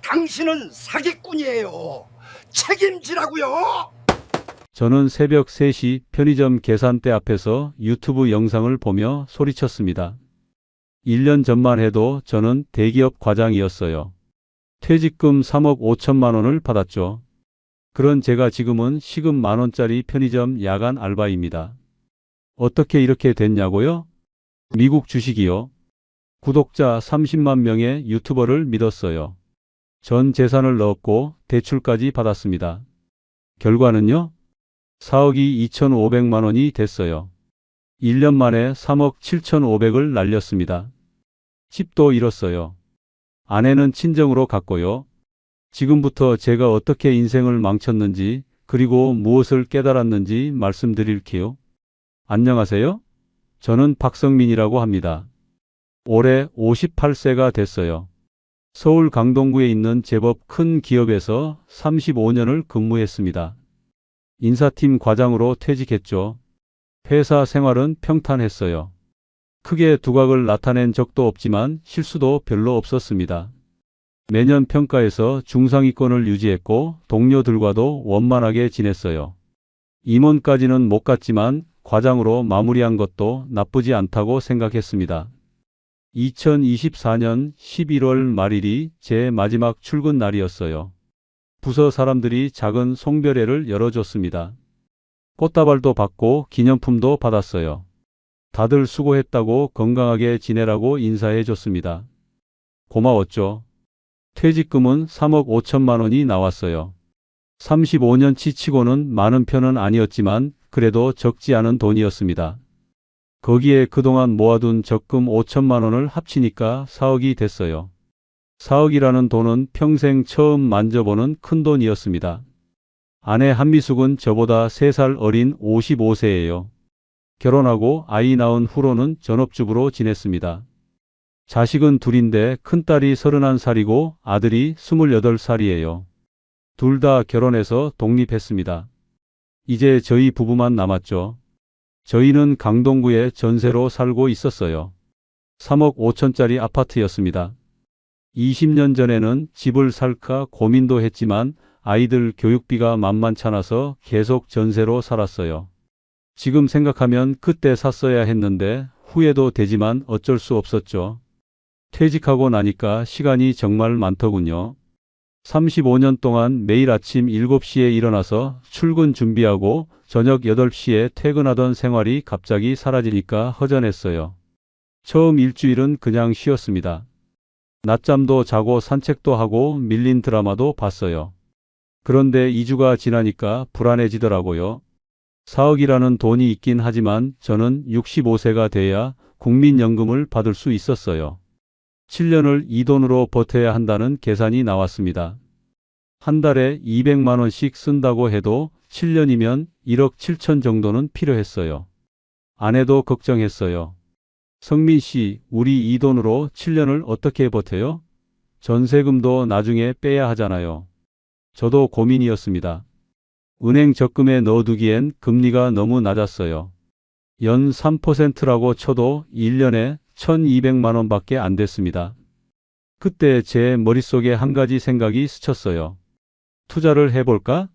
당신은 사기꾼이에요. 책임지라고요. 저는 새벽 3시 편의점 계산대 앞에서 유튜브 영상을 보며 소리쳤습니다. 1년 전만 해도 저는 대기업 과장이었어요. 퇴직금 3억 5천만 원을 받았죠. 그런 제가 지금은 시급 10,000원짜리 편의점 야간 알바입니다. 어떻게 이렇게 됐냐고요? 미국 주식이요. 구독자 30만 명의 유튜버를 믿었어요. 전 재산을 넣었고 대출까지 받았습니다. 결과는요? 4억이 2,500만 원이 됐어요. 1년 만에 3억 7,500을 날렸습니다. 집도 잃었어요. 아내는 친정으로 갔고요. 지금부터 제가 어떻게 인생을 망쳤는지 그리고 무엇을 깨달았는지 말씀드릴게요. 안녕하세요. 저는 박성민이라고 합니다. 올해 58세가 됐어요. 서울 강동구에 있는 제법 큰 기업에서 35년을 근무했습니다. 인사팀 과장으로 퇴직했죠. 회사 생활은 평탄했어요. 크게 두각을 나타낸 적도 없지만 실수도 별로 없었습니다. 매년 평가에서 중상위권을 유지했고 동료들과도 원만하게 지냈어요. 임원까지는 못 갔지만 과장으로 마무리한 것도 나쁘지 않다고 생각했습니다. 2024년 11월 말일이 제 마지막 출근 날이었어요. 부서 사람들이 작은 송별회를 열어줬습니다. 꽃다발도 받고 기념품도 받았어요. 다들 수고했다고 건강하게 지내라고 인사해 줬습니다. 고마웠죠. 퇴직금은 3억 5천만 원이 나왔어요. 35년치 치고는 많은 편은 아니었지만 그래도 적지 않은 돈이었습니다. 거기에 그동안 모아둔 적금 5천만 원을 합치니까 4억이 됐어요. 4억이라는 돈은 평생 처음 만져보는 큰 돈이었습니다. 아내 한미숙은 저보다 3살 어린 55세예요. 결혼하고 아이 낳은 후로는 전업주부로 지냈습니다. 자식은 둘인데 큰딸이 31살이고 아들이 28살이에요. 둘 다 결혼해서 독립했습니다. 이제 저희 부부만 남았죠. 저희는 강동구에 전세로 살고 있었어요. 3억 5천짜리 아파트였습니다. 20년 전에는 집을 살까 고민도 했지만 아이들 교육비가 만만찮아서 계속 전세로 살았어요. 지금 생각하면 그때 샀어야 했는데 후회도 되지만 어쩔 수 없었죠. 퇴직하고 나니까 시간이 정말 많더군요. 35년 동안 매일 아침 7시에 일어나서 출근 준비하고 저녁 8시에 퇴근하던 생활이 갑자기 사라지니까 허전했어요. 처음 일주일은 그냥 쉬었습니다. 낮잠도 자고 산책도 하고 밀린 드라마도 봤어요. 그런데 2주가 지나니까 불안해지더라고요. 4억이라는 돈이 있긴 하지만 저는 65세가 돼야 국민연금을 받을 수 있었어요. 7년을 이 돈으로 버텨야 한다는 계산이 나왔습니다. 한 달에 200만 원씩 쓴다고 해도 7년이면 1억 7천 정도는 필요했어요. 아내도 걱정했어요. 성민 씨, 우리 이 돈으로 7년을 어떻게 버텨요? 전세금도 나중에 빼야 하잖아요. 저도 고민이었습니다. 은행 적금에 넣어두기엔 금리가 너무 낮았어요. 연 3%라고 쳐도 1년에 1,200만 원밖에 안 됐습니다. 그때 제 머릿속에 한 가지 생각이 스쳤어요. 투자를 해볼까?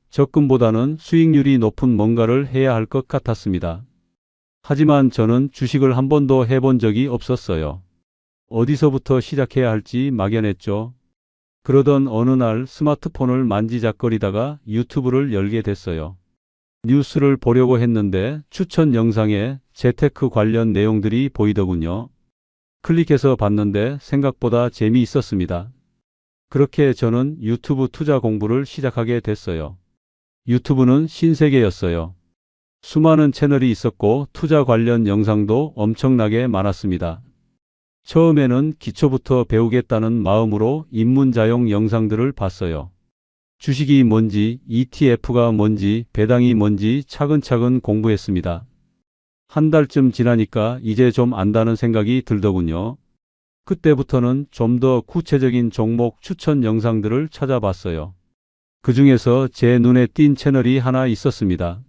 적금보다는 수익률이 높은 뭔가를 해야 할 것 같았습니다. 하지만 저는 주식을 한 번도 해본 적이 없었어요. 어디서부터 시작해야 할지 막연했죠. 그러던 어느 날 스마트폰을 만지작거리다가 유튜브를 열게 됐어요. 뉴스를 보려고 했는데 추천 영상에 재테크 관련 내용들이 보이더군요. 클릭해서 봤는데 생각보다 재미있었습니다. 그렇게 저는 유튜브 투자 공부를 시작하게 됐어요. 유튜브는 신세계였어요. 수많은 채널이 있었고 투자 관련 영상도 엄청나게 많았습니다. 처음에는 기초부터 배우겠다는 마음으로 입문자용 영상들을 봤어요. 주식이 뭔지, ETF가 뭔지, 배당이 뭔지 차근차근 공부했습니다. 한 달쯤 지나니까 이제 좀 안다는 생각이 들더군요. 그때부터는 좀 더 구체적인 종목 추천 영상들을 찾아봤어요. 그 중에서 제 눈에 띈 채널이 하나 있었습니다.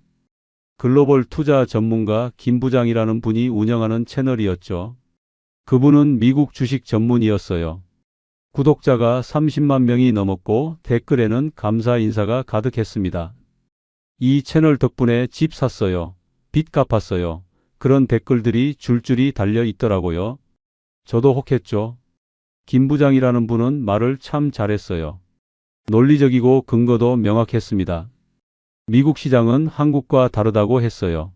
글로벌 투자 전문가 김 부장이라는 분이 운영하는 채널이었죠. 그분은 미국 주식 전문이었어요. 구독자가 30만 명이 넘었고 댓글에는 감사 인사가 가득했습니다. 이 채널 덕분에 집 샀어요. 빚 갚았어요. 그런 댓글들이 줄줄이 달려 있더라고요. 저도 혹했죠. 김 부장이라는 분은 말을 참 잘했어요. 논리적이고 근거도 명확했습니다. 미국 시장은 한국과 다르다고 했어요.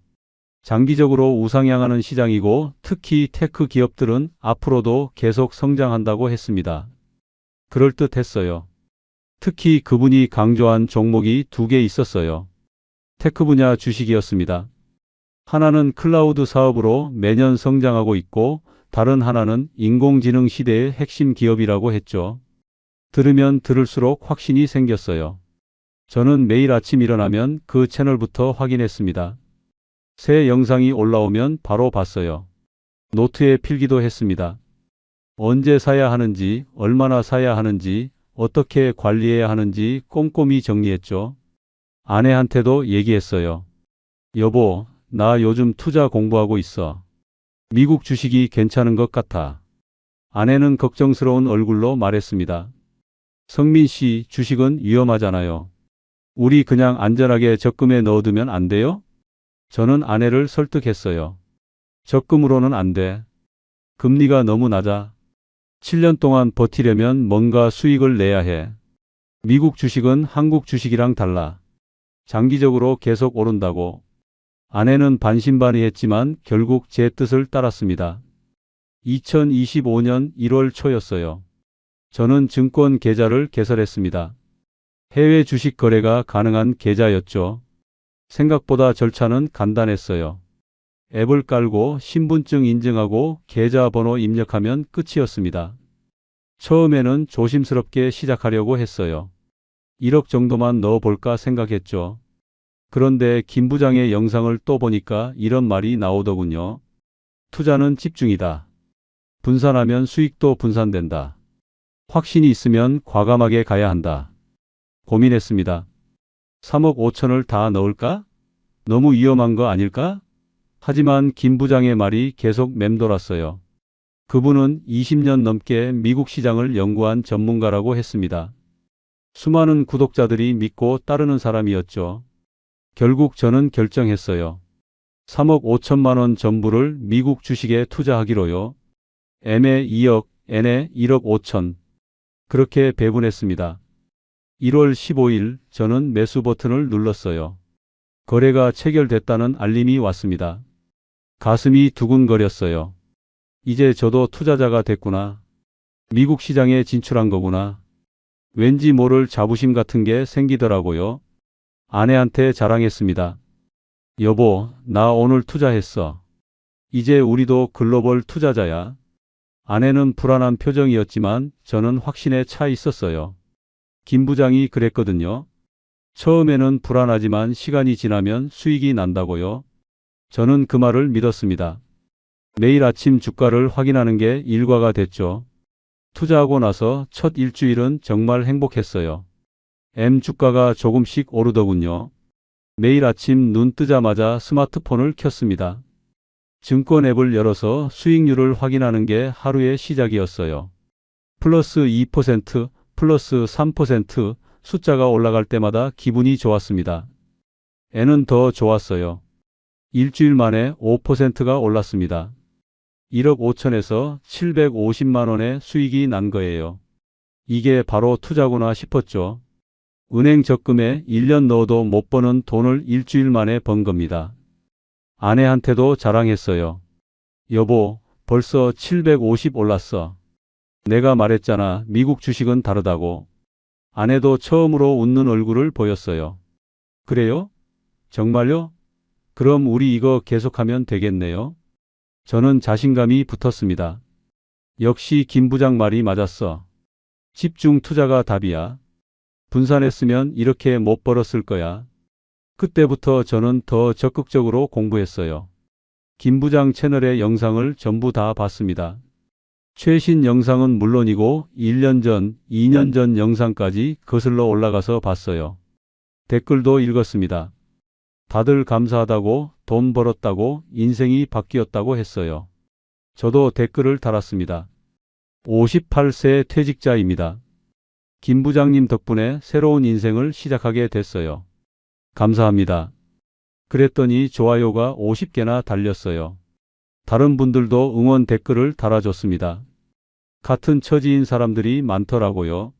장기적으로 우상향하는 시장이고 특히 테크 기업들은 앞으로도 계속 성장한다고 했습니다. 그럴듯했어요. 특히 그분이 강조한 종목이 두 개 있었어요. 테크 분야 주식이었습니다. 하나는 클라우드 사업으로 매년 성장하고 있고 다른 하나는 인공지능 시대의 핵심 기업이라고 했죠. 들으면 들을수록 확신이 생겼어요. 저는 매일 아침 일어나면 그 채널부터 확인했습니다. 새 영상이 올라오면 바로 봤어요. 노트에 필기도 했습니다. 언제 사야 하는지, 얼마나 사야 하는지, 어떻게 관리해야 하는지 꼼꼼히 정리했죠. 아내한테도 얘기했어요. 여보, 나 요즘 투자 공부하고 있어. 미국 주식이 괜찮은 것 같아. 아내는 걱정스러운 얼굴로 말했습니다. 성민 씨, 주식은 위험하잖아요. 우리 그냥 안전하게 적금에 넣어두면 안 돼요? 저는 아내를 설득했어요. 적금으로는 안 돼. 금리가 너무 낮아. 7년 동안 버티려면 뭔가 수익을 내야 해. 미국 주식은 한국 주식이랑 달라. 장기적으로 계속 오른다고. 아내는 반신반의했지만 결국 제 뜻을 따랐습니다. 2025년 1월 초였어요. 저는 증권 계좌를 개설했습니다. 해외 주식 거래가 가능한 계좌였죠. 생각보다 절차는 간단했어요. 앱을 깔고 신분증 인증하고 계좌번호 입력하면 끝이었습니다. 처음에는 조심스럽게 시작하려고 했어요. 1억 정도만 넣어볼까 생각했죠. 그런데 김 부장의 영상을 또 보니까 이런 말이 나오더군요. 투자는 집중이다. 분산하면 수익도 분산된다. 확신이 있으면 과감하게 가야 한다. 고민했습니다. 3억 5천을 다 넣을까? 너무 위험한 거 아닐까? 하지만 김 부장의 말이 계속 맴돌았어요. 그분은 20년 넘게 미국 시장을 연구한 전문가라고 했습니다. 수많은 구독자들이 믿고 따르는 사람이었죠. 결국 저는 결정했어요. 3억 5천만 원 전부를 미국 주식에 투자하기로요. M에 2억, N에 1억 5천. 그렇게 배분했습니다. 1월 15일 저는 매수 버튼을 눌렀어요. 거래가 체결됐다는 알림이 왔습니다. 가슴이 두근거렸어요. 이제 저도 투자자가 됐구나. 미국 시장에 진출한 거구나. 왠지 모를 자부심 같은 게 생기더라고요. 아내한테 자랑했습니다. 여보, 나 오늘 투자했어. 이제 우리도 글로벌 투자자야. 아내는 불안한 표정이었지만 저는 확신에 차 있었어요. 김 부장이 그랬거든요. 처음에는 불안하지만 시간이 지나면 수익이 난다고요. 저는 그 말을 믿었습니다. 매일 아침 주가를 확인하는 게 일과가 됐죠. 투자하고 나서 첫 일주일은 정말 행복했어요. M 주가가 조금씩 오르더군요. 매일 아침 눈 뜨자마자 스마트폰을 켰습니다. 증권 앱을 열어서 수익률을 확인하는 게 하루의 시작이었어요. 플러스 2%, 플러스 3% 숫자가 올라갈 때마다 기분이 좋았습니다. N은 더 좋았어요. 일주일 만에 5%가 올랐습니다. 1억 5천에서 750만 원의 수익이 난 거예요. 이게 바로 투자구나 싶었죠. 은행 적금에 1년 넣어도 못 버는 돈을 일주일 만에 번 겁니다. 아내한테도 자랑했어요. 여보, 벌써 750 올랐어. 내가 말했잖아. 미국 주식은 다르다고. 아내도 처음으로 웃는 얼굴을 보였어요. 그래요? 정말요? 그럼 우리 이거 계속하면 되겠네요. 저는 자신감이 붙었습니다. 역시 김 부장 말이 맞았어. 집중 투자가 답이야. 분산했으면 이렇게 못 벌었을 거야. 그때부터 저는 더 적극적으로 공부했어요. 김 부장 채널의 영상을 전부 다 봤습니다. 최신 영상은 물론이고 1년 전, 2년 전 영상까지 거슬러 올라가서 봤어요. 댓글도 읽었습니다. 다들 감사하다고, 돈 벌었다고, 인생이 바뀌었다고 했어요. 저도 댓글을 달았습니다. 58세 퇴직자입니다. 김 부장님 덕분에 새로운 인생을 시작하게 됐어요. 감사합니다. 그랬더니 좋아요가 50개나 달렸어요. 다른 분들도 응원 댓글을 달아줬습니다. 같은 처지인 사람들이 많더라고요.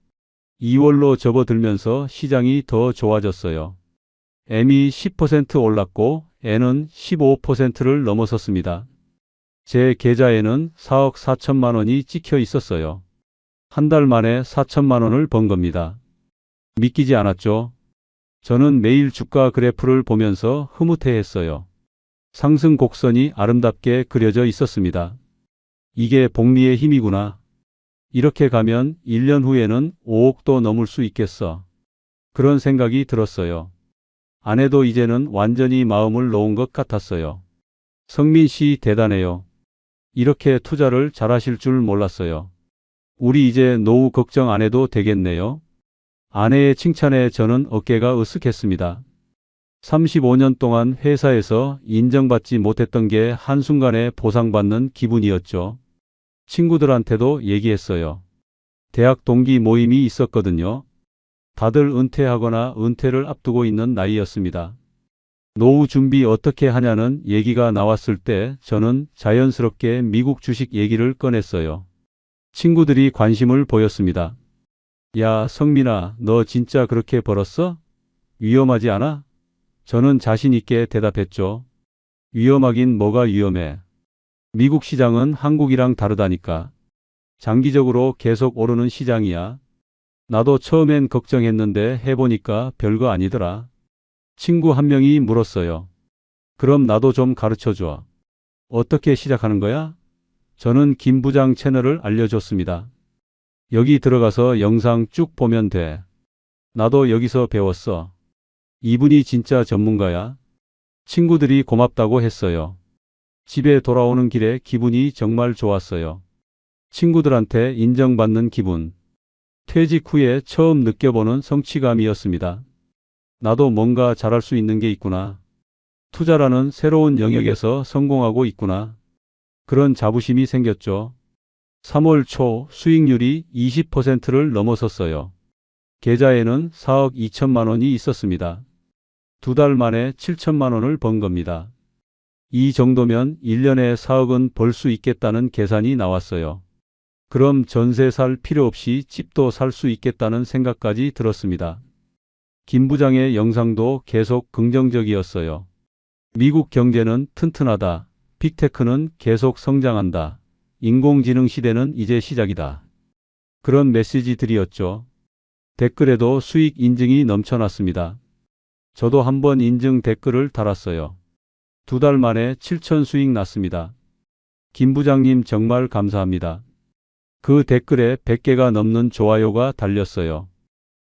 2월로 접어들면서 시장이 더 좋아졌어요. M이 10% 올랐고 N은 15%를 넘어섰습니다. 제 계좌에는 4억 4천만 원이 찍혀 있었어요. 한 달 만에 4천만 원을 번 겁니다. 믿기지 않았죠? 저는 매일 주가 그래프를 보면서 흐뭇해했어요. 상승 곡선이 아름답게 그려져 있었습니다. 이게 복리의 힘이구나. 이렇게 가면 1년 후에는 5억도 넘을 수 있겠어. 그런 생각이 들었어요. 아내도 이제는 완전히 마음을 놓은 것 같았어요. 성민 씨 대단해요. 이렇게 투자를 잘하실 줄 몰랐어요. 우리 이제 노후 걱정 안 해도 되겠네요. 아내의 칭찬에 저는 어깨가 으쓱했습니다. 35년 동안 회사에서 인정받지 못했던 게 한순간에 보상받는 기분이었죠. 친구들한테도 얘기했어요. 대학 동기 모임이 있었거든요. 다들 은퇴하거나 은퇴를 앞두고 있는 나이였습니다. 노후 준비 어떻게 하냐는 얘기가 나왔을 때 저는 자연스럽게 미국 주식 얘기를 꺼냈어요. 친구들이 관심을 보였습니다. 야, 성민아, 너 진짜 그렇게 벌었어? 위험하지 않아? 저는 자신 있게 대답했죠. 위험하긴 뭐가 위험해. 미국 시장은 한국이랑 다르다니까. 장기적으로 계속 오르는 시장이야. 나도 처음엔 걱정했는데 해보니까 별거 아니더라. 친구 한 명이 물었어요. 그럼 나도 좀 가르쳐줘. 어떻게 시작하는 거야? 저는 김 부장 채널을 알려줬습니다. 여기 들어가서 영상 쭉 보면 돼. 나도 여기서 배웠어. 이분이 진짜 전문가야. 친구들이 고맙다고 했어요. 집에 돌아오는 길에 기분이 정말 좋았어요. 친구들한테 인정받는 기분. 퇴직 후에 처음 느껴보는 성취감이었습니다. 나도 뭔가 잘할 수 있는 게 있구나. 투자라는 새로운 영역에서 성공하고 있구나. 그런 자부심이 생겼죠. 3월 초 수익률이 20%를 넘어섰어요. 계좌에는 4억 2천만 원이 있었습니다. 2달 만에 7천만 원을 번 겁니다. 이 정도면 1년에 4억은 벌 수 있겠다는 계산이 나왔어요. 그럼 전세 살 필요 없이 집도 살 수 있겠다는 생각까지 들었습니다. 김 부장의 영상도 계속 긍정적이었어요. 미국 경제는 튼튼하다. 빅테크는 계속 성장한다. 인공지능 시대는 이제 시작이다. 그런 메시지들이었죠. 댓글에도 수익 인증이 넘쳐났습니다. 저도 한번 인증 댓글을 달았어요. 2달 만에 7천 수익 났습니다. 김 부장님 정말 감사합니다. 그 댓글에 100개가 넘는 좋아요가 달렸어요.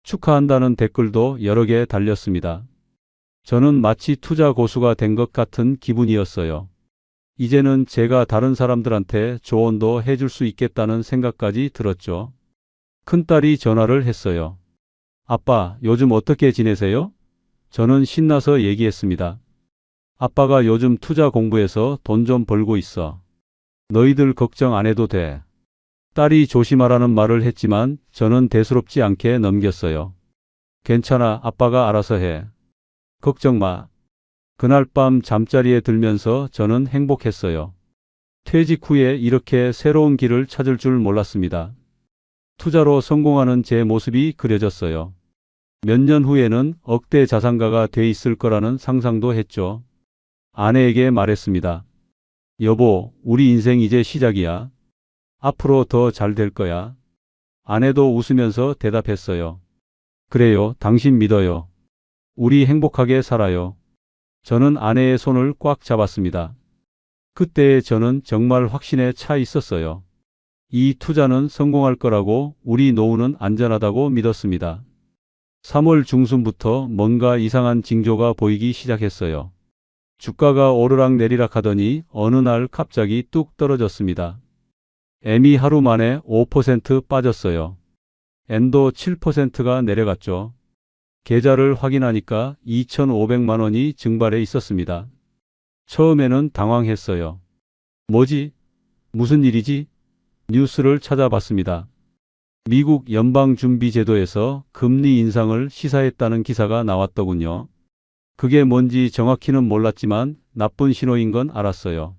축하한다는 댓글도 여러 개 달렸습니다. 저는 마치 투자 고수가 된 것 같은 기분이었어요. 이제는 제가 다른 사람들한테 조언도 해줄 수 있겠다는 생각까지 들었죠. 큰딸이 전화를 했어요. 아빠, 요즘 어떻게 지내세요? 저는 신나서 얘기했습니다. 아빠가 요즘 투자 공부해서 돈 좀 벌고 있어. 너희들 걱정 안 해도 돼. 딸이 조심하라는 말을 했지만 저는 대수롭지 않게 넘겼어요. 괜찮아, 아빠가 알아서 해. 걱정 마. 그날 밤 잠자리에 들면서 저는 행복했어요. 퇴직 후에 이렇게 새로운 길을 찾을 줄 몰랐습니다. 투자로 성공하는 제 모습이 그려졌어요. 몇 년 후에는 억대 자산가가 돼 있을 거라는 상상도 했죠. 아내에게 말했습니다. 여보, 우리 인생 이제 시작이야. 앞으로 더 잘 될 거야. 아내도 웃으면서 대답했어요. 그래요, 당신 믿어요. 우리 행복하게 살아요. 저는 아내의 손을 꽉 잡았습니다. 그때 저는 정말 확신에 차 있었어요. 이 투자는 성공할 거라고, 우리 노후는 안전하다고 믿었습니다. 3월 중순부터 뭔가 이상한 징조가 보이기 시작했어요. 주가가 오르락내리락 하더니 어느 날 갑자기 뚝 떨어졌습니다. M이 하루 만에 5% 빠졌어요. N도 7%가 내려갔죠. 계좌를 확인하니까 2,500만 원이 증발해 있었습니다. 처음에는 당황했어요. 뭐지? 무슨 일이지? 뉴스를 찾아봤습니다. 미국 연방준비제도에서 금리 인상을 시사했다는 기사가 나왔더군요. 그게 뭔지 정확히는 몰랐지만 나쁜 신호인 건 알았어요.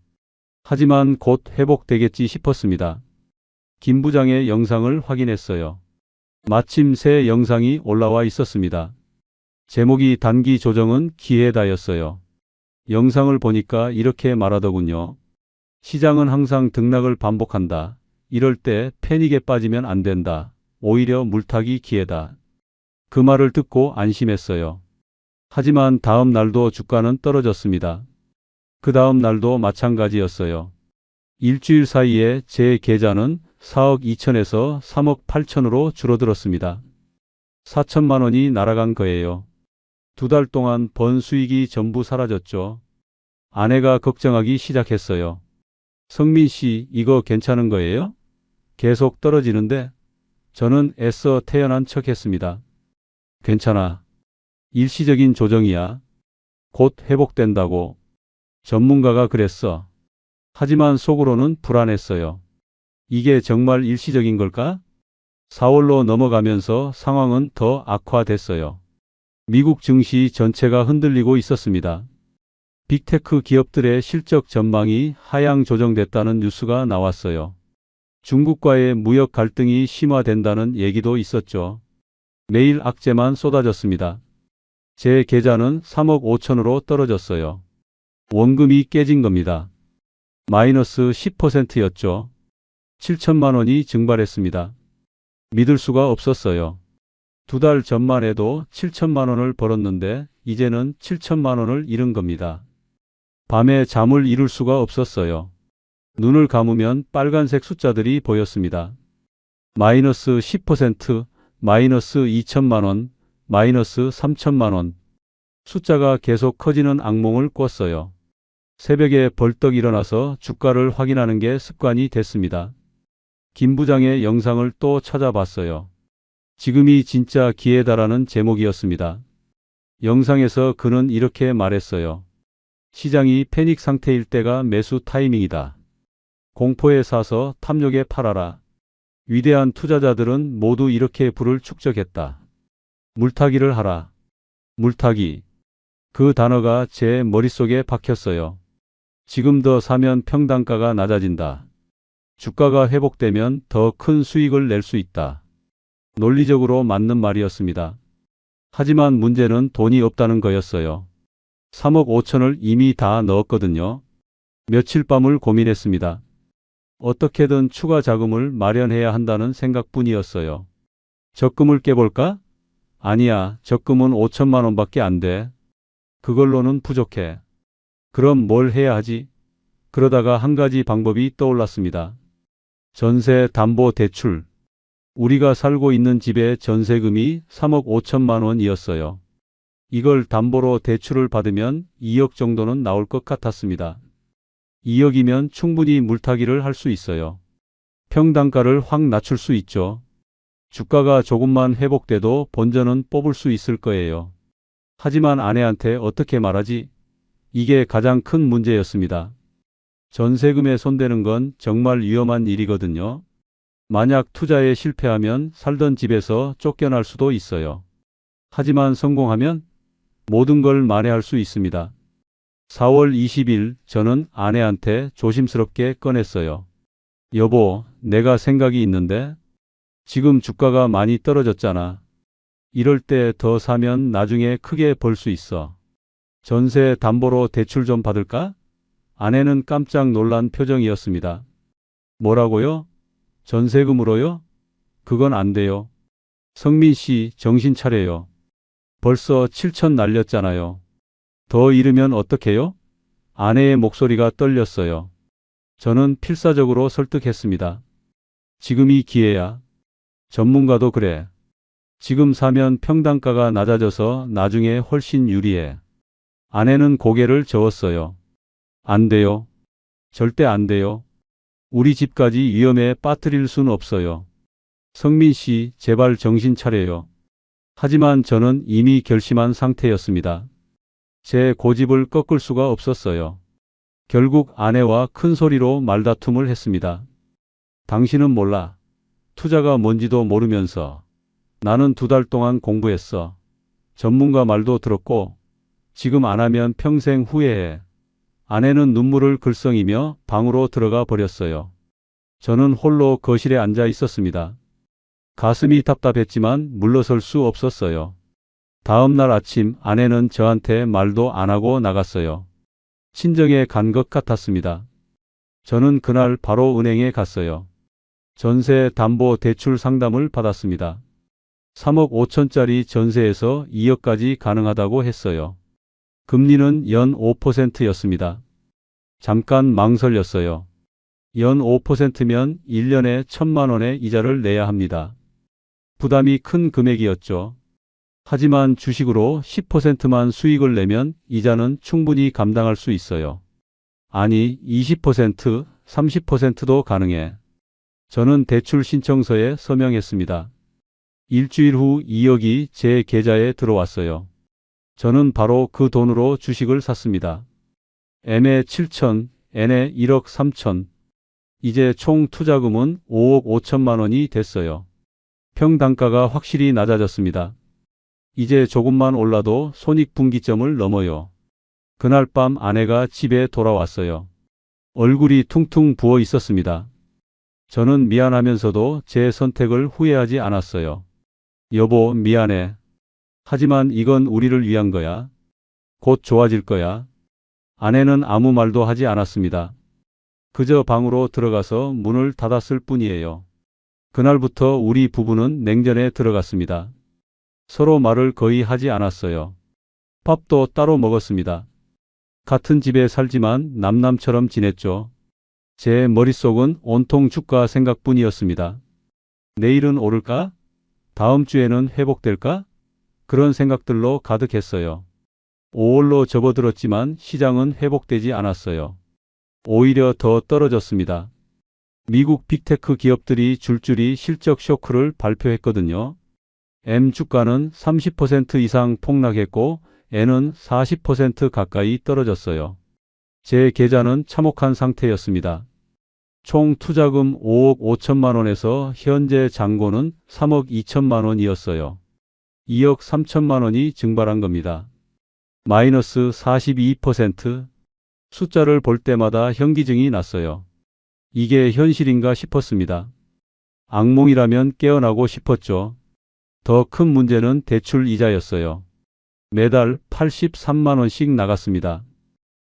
하지만 곧 회복되겠지 싶었습니다. 김 부장의 영상을 확인했어요. 마침 새 영상이 올라와 있었습니다. 제목이 단기 조정은 기회다였어요. 영상을 보니까 이렇게 말하더군요. 시장은 항상 등락을 반복한다. 이럴 때 패닉에 빠지면 안 된다. 오히려 물타기 기회다. 그 말을 듣고 안심했어요. 하지만 다음 날도 주가는 떨어졌습니다. 그 다음 날도 마찬가지였어요. 일주일 사이에 제 계좌는 4억 2천에서 3억 8천으로 줄어들었습니다. 4천만 원이 날아간 거예요. 2달 동안 번 수익이 전부 사라졌죠. 아내가 걱정하기 시작했어요. 성민 씨, 이거 괜찮은 거예요? 계속 떨어지는데? 저는 애써 태연한 척 했습니다. 괜찮아. 일시적인 조정이야. 곧 회복된다고. 전문가가 그랬어. 하지만 속으로는 불안했어요. 이게 정말 일시적인 걸까? 4월로 넘어가면서 상황은 더 악화됐어요. 미국 증시 전체가 흔들리고 있었습니다. 빅테크 기업들의 실적 전망이 하향 조정됐다는 뉴스가 나왔어요. 중국과의 무역 갈등이 심화된다는 얘기도 있었죠. 매일 악재만 쏟아졌습니다. 제 계좌는 3억 5천으로 떨어졌어요. 원금이 깨진 겁니다. 마이너스 10%였죠. 7천만 원이 증발했습니다. 믿을 수가 없었어요. 2달 전만 해도 7천만 원을 벌었는데 이제는 7천만 원을 잃은 겁니다. 밤에 잠을 이룰 수가 없었어요. 눈을 감으면 빨간색 숫자들이 보였습니다. 마이너스 10%, 마이너스 2천만 원, 마이너스 3천만 원. 숫자가 계속 커지는 악몽을 꿨어요. 새벽에 벌떡 일어나서 주가를 확인하는 게 습관이 됐습니다. 김 부장의 영상을 또 찾아봤어요. 지금이 진짜 기회다라는 제목이었습니다. 영상에서 그는 이렇게 말했어요. 시장이 패닉 상태일 때가 매수 타이밍이다. 공포에 사서 탐욕에 팔아라. 위대한 투자자들은 모두 이렇게 부를 축적했다. 물타기를 하라. 물타기. 그 단어가 제 머릿속에 박혔어요. 지금 더 사면 평단가가 낮아진다. 주가가 회복되면 더 큰 수익을 낼 수 있다. 논리적으로 맞는 말이었습니다. 하지만 문제는 돈이 없다는 거였어요. 3억 5천을 이미 다 넣었거든요. 며칠 밤을 고민했습니다. 어떻게든 추가 자금을 마련해야 한다는 생각뿐이었어요. 적금을 깨볼까? 아니야, 적금은 5천만 원밖에 안 돼. 그걸로는 부족해. 그럼 뭘 해야 하지? 그러다가 한 가지 방법이 떠올랐습니다. 전세 담보 대출. 우리가 살고 있는 집의 전세금이 3억 5천만 원이었어요. 이걸 담보로 대출을 받으면 2억 정도는 나올 것 같았습니다. 2억이면 충분히 물타기를 할 수 있어요. 평단가를 확 낮출 수 있죠. 주가가 조금만 회복돼도 본전은 뽑을 수 있을 거예요. 하지만 아내한테 어떻게 말하지? 이게 가장 큰 문제였습니다. 전세금에 손대는 건 정말 위험한 일이거든요. 만약 투자에 실패하면 살던 집에서 쫓겨날 수도 있어요. 하지만 성공하면 모든 걸 만회할 수 있습니다. 4월 20일 저는 아내한테 조심스럽게 꺼냈어요. 여보, 내가 생각이 있는데 지금 주가가 많이 떨어졌잖아. 이럴 때 더 사면 나중에 크게 벌 수 있어. 전세 담보로 대출 좀 받을까? 아내는 깜짝 놀란 표정이었습니다. 뭐라고요? 전세금으로요? 그건 안 돼요. 성민 씨, 정신 차려요. 벌써 7천 날렸잖아요. 더 잃으면 어떡해요? 아내의 목소리가 떨렸어요. 저는 필사적으로 설득했습니다. 지금이 기회야. 전문가도 그래. 지금 사면 평단가가 낮아져서 나중에 훨씬 유리해. 아내는 고개를 저었어요. 안 돼요. 절대 안 돼요. 우리 집까지 위험에 빠뜨릴 순 없어요. 성민 씨, 제발 정신 차려요. 하지만 저는 이미 결심한 상태였습니다. 제 고집을 꺾을 수가 없었어요. 결국 아내와 큰 소리로 말다툼을 했습니다. 당신은 몰라. 투자가 뭔지도 모르면서. 나는 2달 동안 공부했어. 전문가 말도 들었고 지금 안 하면 평생 후회해. 아내는 눈물을 글썽이며 방으로 들어가 버렸어요. 저는 홀로 거실에 앉아 있었습니다. 가슴이 답답했지만 물러설 수 없었어요. 다음 날 아침 아내는 저한테 말도 안 하고 나갔어요. 친정에 간 것 같았습니다. 저는 그날 바로 은행에 갔어요. 전세 담보 대출 상담을 받았습니다. 3억 5천짜리 전세에서 2억까지 가능하다고 했어요. 금리는 연 5%였습니다. 잠깐 망설였어요. 연 5%면 1년에 1,000만 원의 이자를 내야 합니다. 부담이 큰 금액이었죠. 하지만 주식으로 10%만 수익을 내면 이자는 충분히 감당할 수 있어요. 아니, 20%, 30%도 가능해. 저는 대출 신청서에 서명했습니다. 일주일 후 2억이 제 계좌에 들어왔어요. 저는 바로 그 돈으로 주식을 샀습니다. M에 7천, N에 1억 3천. 이제 총 투자금은 5억 5천만 원이 됐어요. 평단가가 확실히 낮아졌습니다. 이제 조금만 올라도 손익분기점을 넘어요. 그날 밤 아내가 집에 돌아왔어요. 얼굴이 퉁퉁 부어 있었습니다. 저는 미안하면서도 제 선택을 후회하지 않았어요. 여보, 미안해. 하지만 이건 우리를 위한 거야. 곧 좋아질 거야. 아내는 아무 말도 하지 않았습니다. 그저 방으로 들어가서 문을 닫았을 뿐이에요. 그날부터 우리 부부는 냉전에 들어갔습니다. 서로 말을 거의 하지 않았어요. 밥도 따로 먹었습니다. 같은 집에 살지만 남남처럼 지냈죠. 제 머릿속은 온통 주가 생각뿐이었습니다. 내일은 오를까? 다음 주에는 회복될까? 그런 생각들로 가득했어요. 5월로 접어들었지만 시장은 회복되지 않았어요. 오히려 더 떨어졌습니다. 미국 빅테크 기업들이 줄줄이 실적 쇼크를 발표했거든요. M 주가는 30% 이상 폭락했고 N은 40% 가까이 떨어졌어요. 제 계좌는 참혹한 상태였습니다. 총 투자금 5억 5천만 원에서 현재 잔고는 3억 2천만 원이었어요. 2억 3천만 원이 증발한 겁니다. 마이너스 42%. 숫자를 볼 때마다 현기증이 났어요. 이게 현실인가 싶었습니다. 악몽이라면 깨어나고 싶었죠. 더 큰 문제는 대출 이자였어요. 매달 83만 원씩 나갔습니다.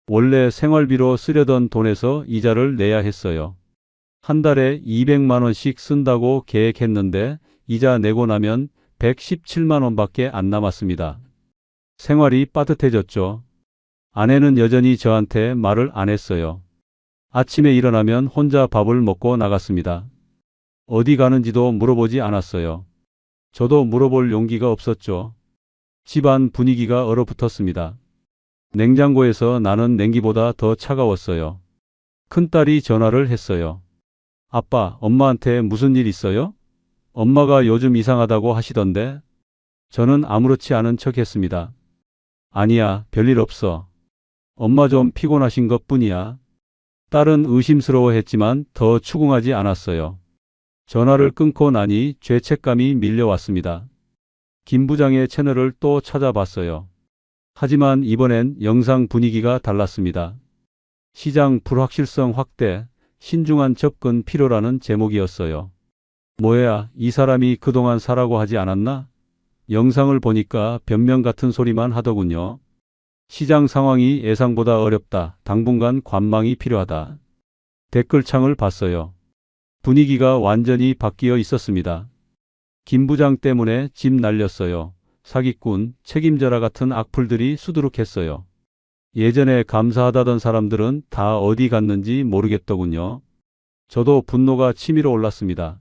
원래 생활비로 쓰려던 돈에서 이자를 내야 했어요. 한 달에 200만 원씩 쓴다고 계획했는데 이자 내고 나면 117만 원밖에 안 남았습니다. 생활이 빠듯해졌죠. 아내는 여전히 저한테 말을 안 했어요. 아침에 일어나면 혼자 밥을 먹고 나갔습니다. 어디 가는지도 물어보지 않았어요. 저도 물어볼 용기가 없었죠. 집안 분위기가 얼어붙었습니다. 냉장고에서 나는 냉기보다 더 차가웠어요. 큰딸이 전화를 했어요. 아빠, 엄마한테 무슨 일 있어요? 엄마가 요즘 이상하다고 하시던데. 저는 아무렇지 않은 척 했습니다. 아니야, 별일 없어. 엄마 좀 피곤하신 것 뿐이야. 딸은 의심스러워했지만 더 추궁하지 않았어요. 전화를 끊고 나니 죄책감이 밀려왔습니다. 김 부장의 채널을 또 찾아봤어요. 하지만 이번엔 영상 분위기가 달랐습니다. 시장 불확실성 확대, 신중한 접근 필요라는 제목이었어요. 뭐야, 이 사람이 그동안 사라고 하지 않았나? 영상을 보니까 변명 같은 소리만 하더군요. 시장 상황이 예상보다 어렵다. 당분간 관망이 필요하다. 댓글창을 봤어요. 분위기가 완전히 바뀌어 있었습니다. 김 부장 때문에 집 날렸어요. 사기꾼, 책임져라 같은 악플들이 수두룩했어요. 예전에 감사하다던 사람들은 다 어디 갔는지 모르겠더군요. 저도 분노가 치밀어 올랐습니다.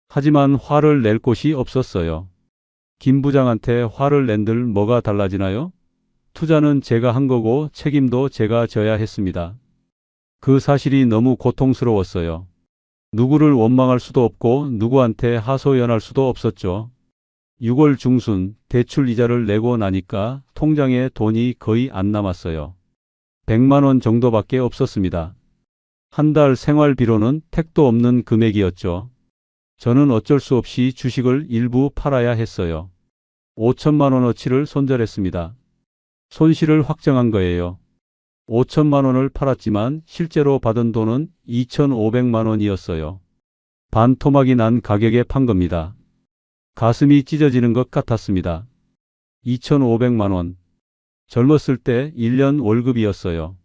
하지만 화를 낼 곳이 없었어요. 김 부장한테 화를 낸들 뭐가 달라지나요? 투자는 제가 한 거고 책임도 제가 져야 했습니다. 그 사실이 너무 고통스러웠어요. 누구를 원망할 수도 없고 누구한테 하소연할 수도 없었죠. 6월 중순 대출 이자를 내고 나니까 통장에 돈이 거의 안 남았어요. 100만 원 정도밖에 없었습니다. 한 달 생활비로는 택도 없는 금액이었죠. 저는 어쩔 수 없이 주식을 일부 팔아야 했어요. 5천만 원어치를 손절했습니다. 손실을 확정한 거예요. 5천만 원을 팔았지만 실제로 받은 돈은 2,500만 원이었어요. 반토막이 난 가격에 판 겁니다. 가슴이 찢어지는 것 같았습니다. 2,500만 원. 젊었을 때 1년 월급이었어요.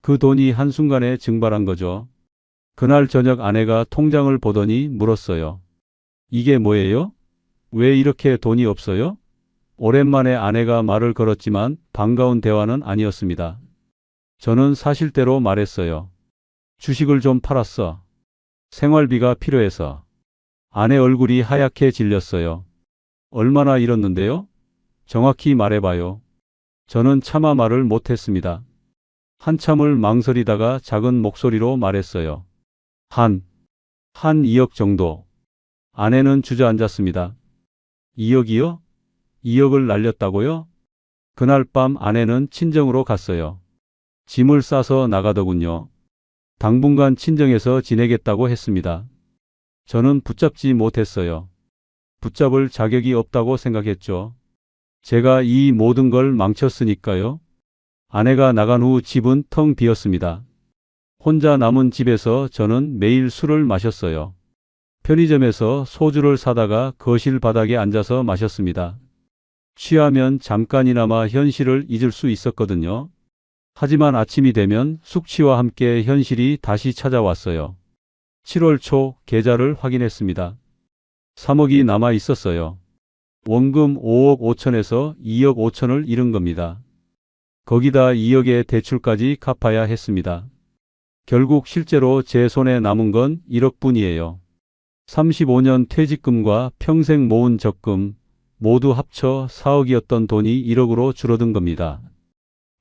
그 돈이 한순간에 증발한 거죠. 그날 저녁 아내가 통장을 보더니 물었어요. 이게 뭐예요? 왜 이렇게 돈이 없어요? 오랜만에 아내가 말을 걸었지만 반가운 대화는 아니었습니다. 저는 사실대로 말했어요. 주식을 좀 팔았어. 생활비가 필요해서. 아내 얼굴이 하얗게 질렸어요. 얼마나 잃었는데요? 정확히 말해봐요. 저는 차마 말을 못했습니다. 한참을 망설이다가 작은 목소리로 말했어요. 한 2억 정도. 아내는 주저앉았습니다. 2억이요? 2억을 날렸다고요? 그날 밤 아내는 친정으로 갔어요. 짐을 싸서 나가더군요. 당분간 친정에서 지내겠다고 했습니다. 저는 붙잡지 못했어요. 붙잡을 자격이 없다고 생각했죠. 제가 이 모든 걸 망쳤으니까요. 아내가 나간 후 집은 텅 비었습니다. 혼자 남은 집에서 저는 매일 술을 마셨어요. 편의점에서 소주를 사다가 거실 바닥에 앉아서 마셨습니다. 취하면 잠깐이나마 현실을 잊을 수 있었거든요. 하지만 아침이 되면 숙취와 함께 현실이 다시 찾아왔어요. 7월 초 계좌를 확인했습니다. 3억이 남아 있었어요. 원금 5억 5천에서 2억 5천을 잃은 겁니다. 거기다 2억의 대출까지 갚아야 했습니다. 결국 실제로 제 손에 남은 건 1억 뿐이에요. 35년 퇴직금과 평생 모은 적금 모두 합쳐 4억이었던 돈이 1억으로 줄어든 겁니다.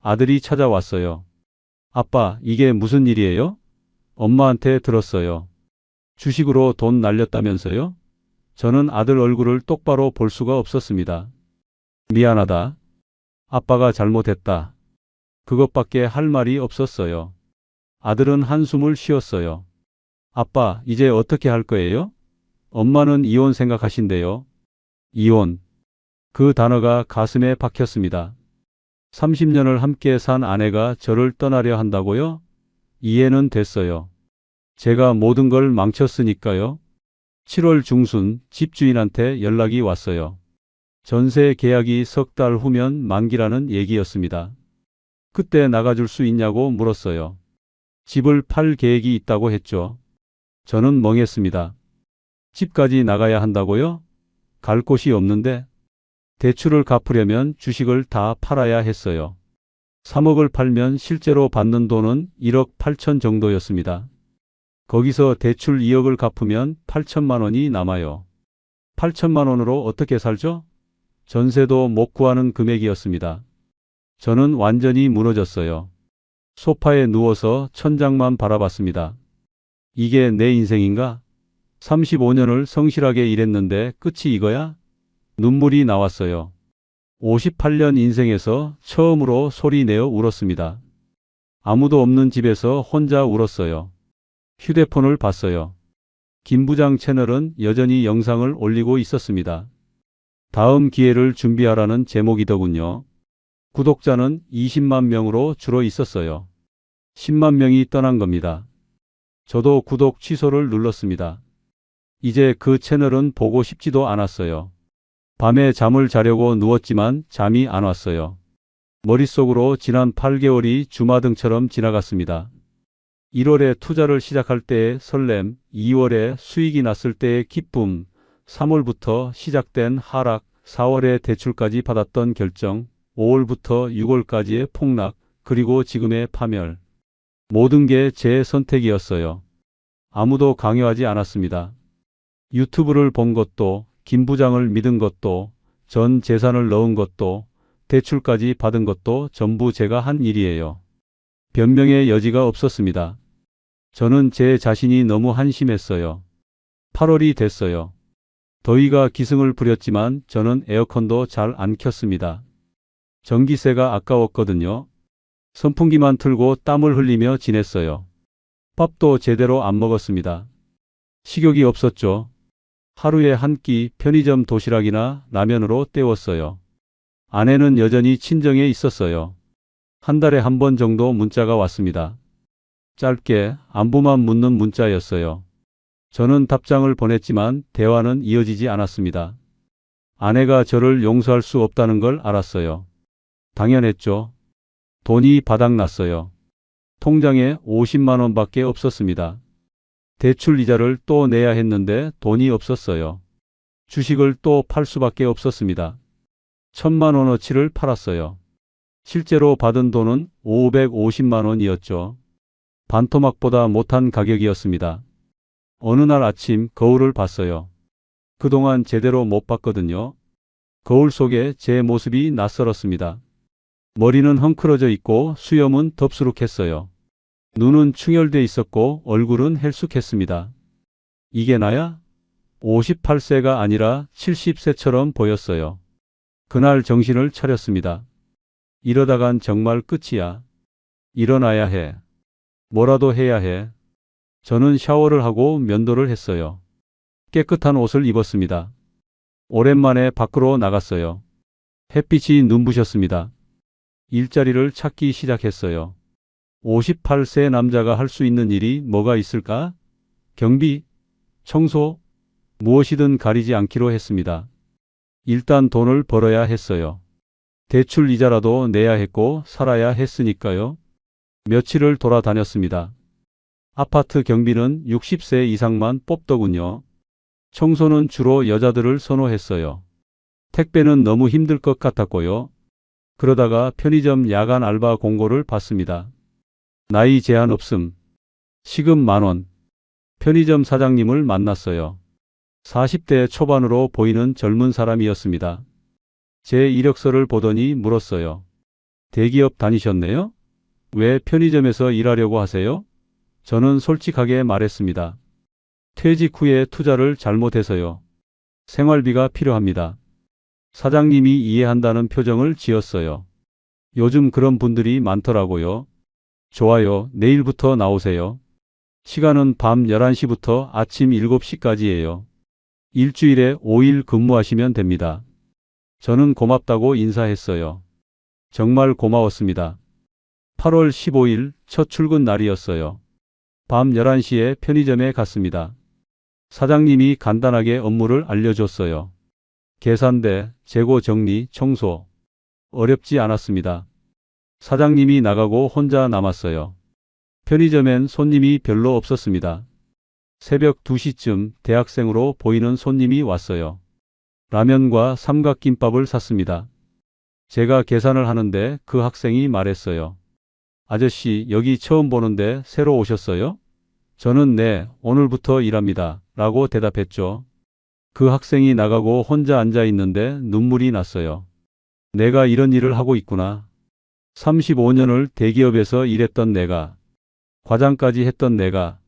아들이 찾아왔어요. 아빠, 이게 무슨 일이에요? 엄마한테 들었어요. 주식으로 돈 날렸다면서요? 저는 아들 얼굴을 똑바로 볼 수가 없었습니다. 미안하다. 아빠가 잘못했다. 그것밖에 할 말이 없었어요. 아들은 한숨을 쉬었어요. 아빠, 이제 어떻게 할 거예요? 엄마는 이혼 생각하신대요. 이혼. 그 단어가 가슴에 박혔습니다. 30년을 함께 산 아내가 저를 떠나려 한다고요? 이해는 됐어요. 제가 모든 걸 망쳤으니까요. 7월 중순 집주인한테 연락이 왔어요. 전세 계약이 석 달 후면 만기라는 얘기였습니다. 그때 나가줄 수 있냐고 물었어요. 집을 팔 계획이 있다고 했죠. 저는 멍했습니다. 집까지 나가야 한다고요? 갈 곳이 없는데. 대출을 갚으려면 주식을 다 팔아야 했어요. 3억을 팔면 실제로 받는 돈은 1억 8천 정도였습니다. 거기서 대출 2억을 갚으면 8천만 원이 남아요. 8천만 원으로 어떻게 살죠? 전세도 못 구하는 금액이었습니다. 저는 완전히 무너졌어요. 소파에 누워서 천장만 바라봤습니다. 이게 내 인생인가? 35년을 성실하게 일했는데 끝이 이거야? 눈물이 나왔어요. 58년 인생에서 처음으로 소리 내어 울었습니다. 아무도 없는 집에서 혼자 울었어요. 휴대폰을 봤어요. 김 부장 채널은 여전히 영상을 올리고 있었습니다. 다음 기회를 준비하라는 제목이더군요. 구독자는 20만 명으로 줄어 있었어요. 10만 명이 떠난 겁니다. 저도 구독 취소를 눌렀습니다. 이제 그 채널은 보고 싶지도 않았어요. 밤에 잠을 자려고 누웠지만 잠이 안 왔어요. 머릿속으로 지난 8개월이 주마등처럼 지나갔습니다. 1월에 투자를 시작할 때의 설렘, 2월에 수익이 났을 때의 기쁨, 3월부터 시작된 하락, 4월에 대출까지 받았던 결정, 5월부터 6월까지의 폭락, 그리고 지금의 파멸. 모든 게 제 선택이었어요. 아무도 강요하지 않았습니다. 유튜브를 본 것도, 김 부장을 믿은 것도, 전 재산을 넣은 것도, 대출까지 받은 것도 전부 제가 한 일이에요. 변명의 여지가 없었습니다. 저는 제 자신이 너무 한심했어요. 8월이 됐어요. 더위가 기승을 부렸지만 저는 에어컨도 잘 안 켰습니다. 전기세가 아까웠거든요. 선풍기만 틀고 땀을 흘리며 지냈어요. 밥도 제대로 안 먹었습니다. 식욕이 없었죠. 하루에 한 끼 편의점 도시락이나 라면으로 때웠어요. 아내는 여전히 친정에 있었어요. 한 달에 한 번 정도 문자가 왔습니다. 짧게 안부만 묻는 문자였어요. 저는 답장을 보냈지만 대화는 이어지지 않았습니다. 아내가 저를 용서할 수 없다는 걸 알았어요. 당연했죠. 돈이 바닥났어요. 통장에 50만 원밖에 없었습니다. 대출 이자를 또 내야 했는데 돈이 없었어요. 주식을 또 팔 수밖에 없었습니다. 1,000만 원어치를 팔았어요. 실제로 받은 돈은 550만 원이었죠. 반토막보다 못한 가격이었습니다. 어느 날 아침 거울을 봤어요. 그동안 제대로 못 봤거든요. 거울 속에 제 모습이 낯설었습니다. 머리는 헝클어져 있고 수염은 덥수룩했어요. 눈은 충혈돼 있었고 얼굴은 헬쑥했습니다. 이게 나야? 58세가 아니라 70세처럼 보였어요. 그날 정신을 차렸습니다. 이러다간 정말 끝이야. 일어나야 해. 뭐라도 해야 해. 저는 샤워를 하고 면도를 했어요. 깨끗한 옷을 입었습니다. 오랜만에 밖으로 나갔어요. 햇빛이 눈부셨습니다. 일자리를 찾기 시작했어요. 58세 남자가 할 수 있는 일이 뭐가 있을까? 경비, 청소, 무엇이든 가리지 않기로 했습니다. 일단 돈을 벌어야 했어요. 대출 이자라도 내야 했고 살아야 했으니까요. 며칠을 돌아다녔습니다. 아파트 경비는 60세 이상만 뽑더군요. 청소는 주로 여자들을 선호했어요. 택배는 너무 힘들 것 같았고요. 그러다가 편의점 야간 알바 공고를 봤습니다. 나이 제한 없음. 시급 10,000원. 편의점 사장님을 만났어요. 40대 초반으로 보이는 젊은 사람이었습니다. 제 이력서를 보더니 물었어요. 대기업 다니셨네요? 왜 편의점에서 일하려고 하세요? 저는 솔직하게 말했습니다. 퇴직 후에 투자를 잘못해서요. 생활비가 필요합니다. 사장님이 이해한다는 표정을 지었어요. 요즘 그런 분들이 많더라고요. 좋아요. 내일부터 나오세요. 시간은 밤 11시부터 아침 7시까지예요. 일주일에 5일 근무하시면 됩니다. 저는 고맙다고 인사했어요. 정말 고마웠습니다. 8월 15일 첫 출근 날이었어요. 밤 11시에 편의점에 갔습니다. 사장님이 간단하게 업무를 알려줬어요. 계산대, 재고 정리, 청소. 어렵지 않았습니다. 사장님이 나가고 혼자 남았어요. 편의점엔 손님이 별로 없었습니다. 새벽 2시쯤 대학생으로 보이는 손님이 왔어요. 라면과 삼각김밥을 샀습니다. 제가 계산을 하는데 그 학생이 말했어요. 아저씨, 여기 처음 보는데 새로 오셨어요? 저는 네, 오늘부터 일합니다. 라고 대답했죠. 그 학생이 나가고 혼자 앉아 있는데 눈물이 났어요. 내가 이런 일을 하고 있구나. 35년을 대기업에서 일했던 내가, 과장까지 했던 내가,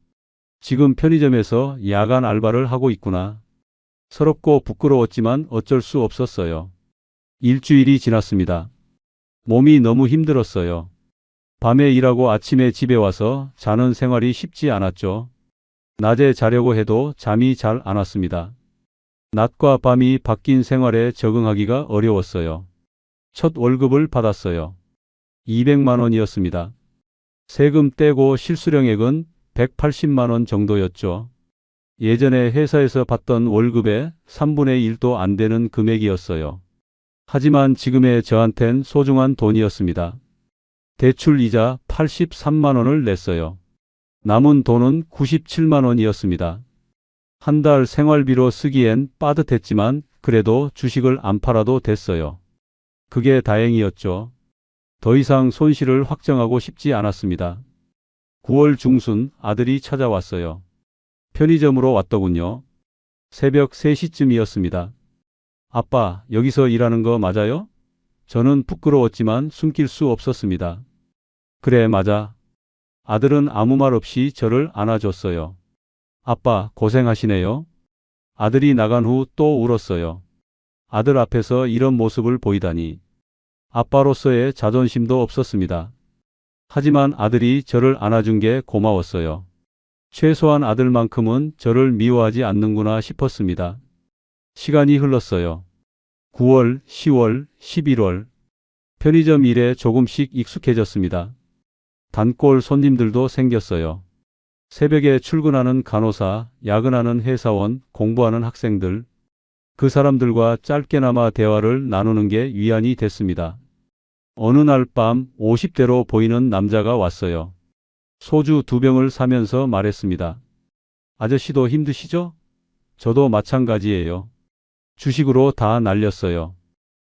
지금 편의점에서 야간 알바를 하고 있구나. 서럽고 부끄러웠지만 어쩔 수 없었어요. 일주일이 지났습니다. 몸이 너무 힘들었어요. 밤에 일하고 아침에 집에 와서 자는 생활이 쉽지 않았죠. 낮에 자려고 해도 잠이 잘 안 왔습니다. 낮과 밤이 바뀐 생활에 적응하기가 어려웠어요. 첫 월급을 받았어요. 200만 원이었습니다. 세금 떼고 실수령액은 180만 원 정도였죠. 예전에 회사에서 받던 월급의 3분의 1도 안 되는 금액이었어요. 하지만 지금의 저한텐 소중한 돈이었습니다. 대출 이자 83만 원을 냈어요. 남은 돈은 97만 원이었습니다. 한 달 생활비로 쓰기엔 빠듯했지만 그래도 주식을 안 팔아도 됐어요. 그게 다행이었죠. 더 이상 손실을 확정하고 싶지 않았습니다. 9월 중순 아들이 찾아왔어요. 편의점으로 왔더군요. 새벽 3시쯤이었습니다. 아빠, 여기서 일하는 거 맞아요? 저는 부끄러웠지만 숨길 수 없었습니다. 그래, 맞아. 아들은 아무 말 없이 저를 안아줬어요. 아빠, 고생하시네요. 아들이 나간 후 또 울었어요. 아들 앞에서 이런 모습을 보이다니. 아빠로서의 자존심도 없었습니다. 하지만 아들이 저를 안아준 게 고마웠어요. 최소한 아들만큼은 저를 미워하지 않는구나 싶었습니다. 시간이 흘렀어요. 9월, 10월, 11월. 편의점 일에 조금씩 익숙해졌습니다. 단골 손님들도 생겼어요. 새벽에 출근하는 간호사, 야근하는 회사원, 공부하는 학생들. 그 사람들과 짧게나마 대화를 나누는 게 위안이 됐습니다. 어느 날 밤 50대로 보이는 남자가 왔어요. 소주 2병을 사면서 말했습니다. 아저씨도 힘드시죠? 저도 마찬가지예요. 주식으로 다 날렸어요.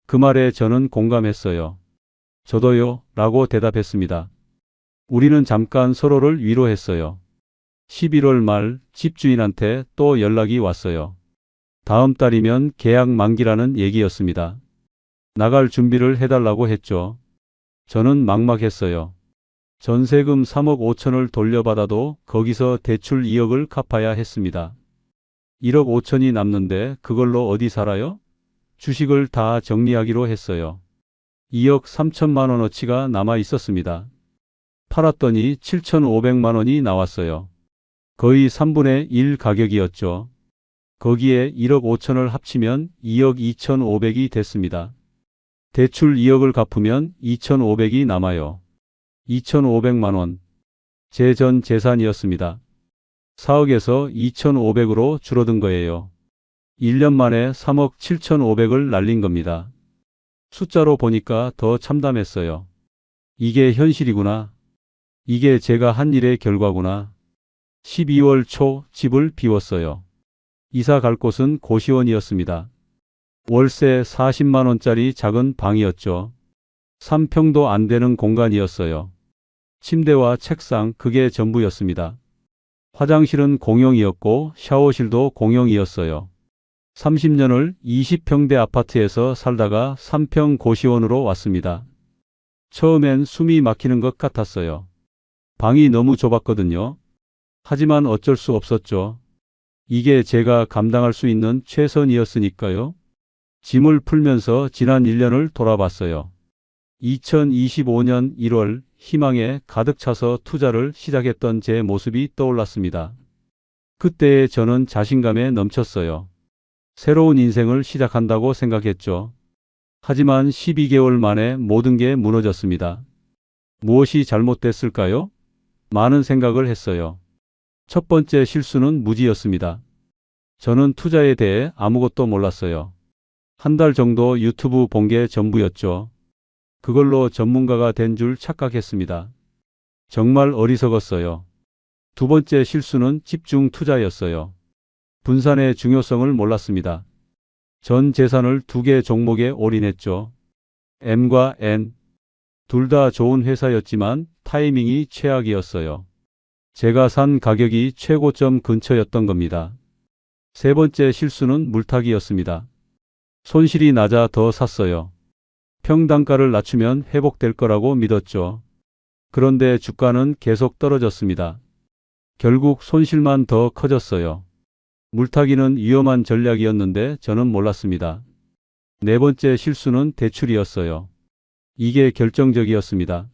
그 말에 저는 공감했어요. 저도요, 라고 대답했습니다. 우리는 잠깐 서로를 위로했어요. 11월 말 집주인한테 또 연락이 왔어요. 다음 달이면 계약 만기라는 얘기였습니다. 나갈 준비를 해달라고 했죠. 저는 막막했어요. 전세금 3억 5천을 돌려받아도 거기서 대출 2억을 갚아야 했습니다. 1억 5천이 남는데 그걸로 어디 살아요? 주식을 다 정리하기로 했어요. 2억 3천만 원어치가 남아 있었습니다. 팔았더니 7,500만 원이 나왔어요. 거의 3분의 1 가격이었죠. 거기에 1억 5천을 합치면 2억 2,500이 됐습니다. 대출 2억을 갚으면 2,500이 남아요. 2,500만 원. 제 전 재산이었습니다. 4억에서 2,500으로 줄어든 거예요. 1년 만에 3억 7,500을 날린 겁니다. 숫자로 보니까 더 참담했어요. 이게 현실이구나. 이게 제가 한 일의 결과구나. 12월 초 집을 비웠어요. 이사 갈 곳은 고시원이었습니다. 월세 40만 원짜리 작은 방이었죠. 3평도 안 되는 공간이었어요. 침대와 책상, 그게 전부였습니다. 화장실은 공용이었고 샤워실도 공용이었어요. 30년을 20평대 아파트에서 살다가 3평 고시원으로 왔습니다. 처음엔 숨이 막히는 것 같았어요. 방이 너무 좁았거든요. 하지만 어쩔 수 없었죠. 이게 제가 감당할 수 있는 최선이었으니까요. 짐을 풀면서 지난 1년을 돌아봤어요. 2025년 1월 희망에 가득 차서 투자를 시작했던 제 모습이 떠올랐습니다. 그때의 저는 자신감에 넘쳤어요. 새로운 인생을 시작한다고 생각했죠. 하지만 12개월 만에 모든 게 무너졌습니다. 무엇이 잘못됐을까요? 많은 생각을 했어요. 첫 번째 실수는 무지였습니다. 저는 투자에 대해 아무것도 몰랐어요. 한 달 정도 유튜브 본 게 전부였죠. 그걸로 전문가가 된 줄 착각했습니다. 정말 어리석었어요. 두 번째 실수는 집중 투자였어요. 분산의 중요성을 몰랐습니다. 전 재산을 2개 종목에 올인했죠. M과 N. 둘 다 좋은 회사였지만 타이밍이 최악이었어요. 제가 산 가격이 최고점 근처였던 겁니다. 세 번째 실수는 물타기였습니다. 손실이 낮아 더 샀어요. 평단가를 낮추면 회복될 거라고 믿었죠. 그런데 주가는 계속 떨어졌습니다. 결국 손실만 더 커졌어요. 물타기는 위험한 전략이었는데 저는 몰랐습니다. 네 번째 실수는 대출이었어요. 이게 결정적이었습니다.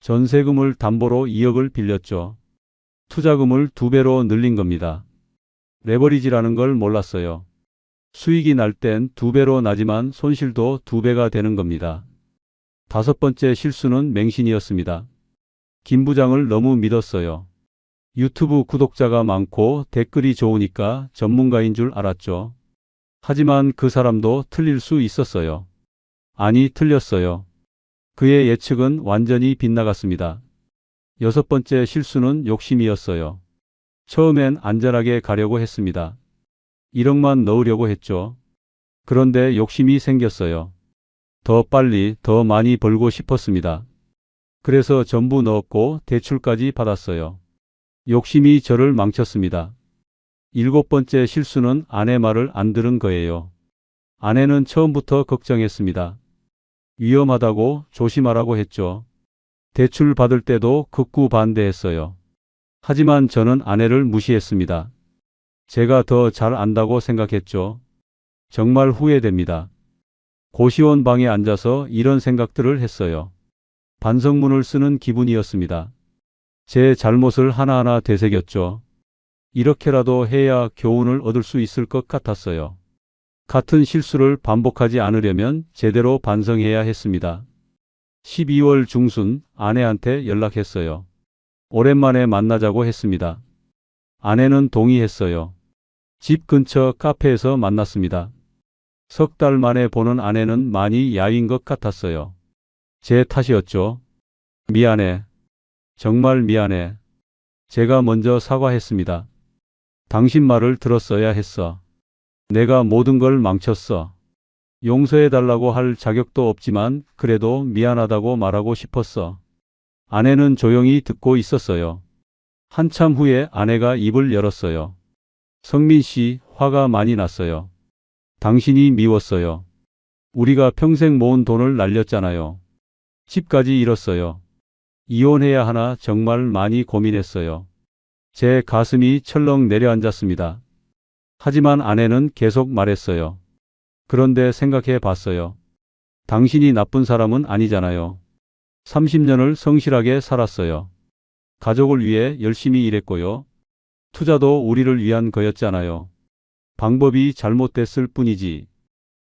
전세금을 담보로 2억을 빌렸죠. 투자금을 2배로 늘린 겁니다. 레버리지라는 걸 몰랐어요. 수익이 날 땐 2배로 나지만 손실도 2배가 되는 겁니다. 다섯 번째 실수는 맹신이었습니다. 김 부장을 너무 믿었어요. 유튜브 구독자가 많고 댓글이 좋으니까 전문가인 줄 알았죠. 하지만 그 사람도 틀릴 수 있었어요. 아니, 틀렸어요. 그의 예측은 완전히 빗나갔습니다. 여섯 번째 실수는 욕심이었어요. 처음엔 안전하게 가려고 했습니다. 1억만 넣으려고 했죠. 그런데 욕심이 생겼어요. 더 빨리, 더 많이 벌고 싶었습니다. 그래서 전부 넣었고 대출까지 받았어요. 욕심이 저를 망쳤습니다. 일곱 번째 실수는 아내 말을 안 들은 거예요. 아내는 처음부터 걱정했습니다. 위험하다고 조심하라고 했죠. 대출 받을 때도 극구 반대했어요. 하지만 저는 아내를 무시했습니다. 제가 더 잘 안다고 생각했죠. 정말 후회됩니다. 고시원 방에 앉아서 이런 생각들을 했어요. 반성문을 쓰는 기분이었습니다. 제 잘못을 하나하나 되새겼죠. 이렇게라도 해야 교훈을 얻을 수 있을 것 같았어요. 같은 실수를 반복하지 않으려면 제대로 반성해야 했습니다. 12월 중순 아내한테 연락했어요. 오랜만에 만나자고 했습니다. 아내는 동의했어요. 집 근처 카페에서 만났습니다. 석 달 만에 보는 아내는 많이 야윈 것 같았어요. 제 탓이었죠. 미안해. 정말 미안해. 제가 먼저 사과했습니다. 당신 말을 들었어야 했어. 내가 모든 걸 망쳤어. 용서해달라고 할 자격도 없지만 그래도 미안하다고 말하고 싶었어. 아내는 조용히 듣고 있었어요. 한참 후에 아내가 입을 열었어요. 성민 씨, 화가 많이 났어요. 당신이 미웠어요. 우리가 평생 모은 돈을 날렸잖아요. 집까지 잃었어요. 이혼해야 하나 정말 많이 고민했어요. 제 가슴이 철렁 내려앉았습니다. 하지만 아내는 계속 말했어요. 그런데 생각해 봤어요. 당신이 나쁜 사람은 아니잖아요. 30년을 성실하게 살았어요. 가족을 위해 열심히 일했고요. 투자도 우리를 위한 거였잖아요. 방법이 잘못됐을 뿐이지.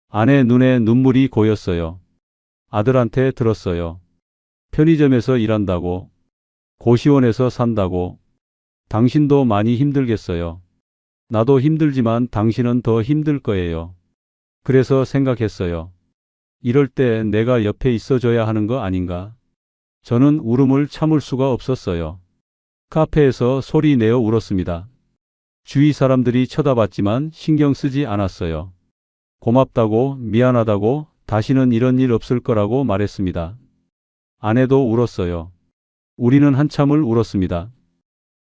아내 눈에 눈물이 고였어요. 아들한테 들었어요. 편의점에서 일한다고, 고시원에서 산다고. 당신도 많이 힘들겠어요. 나도 힘들지만 당신은 더 힘들 거예요. 그래서 생각했어요. 이럴 때 내가 옆에 있어줘야 하는 거 아닌가? 저는 울음을 참을 수가 없었어요. 카페에서 소리 내어 울었습니다. 주위 사람들이 쳐다봤지만 신경 쓰지 않았어요. 고맙다고, 미안하다고, 다시는 이런 일 없을 거라고 말했습니다. 아내도 울었어요. 우리는 한참을 울었습니다.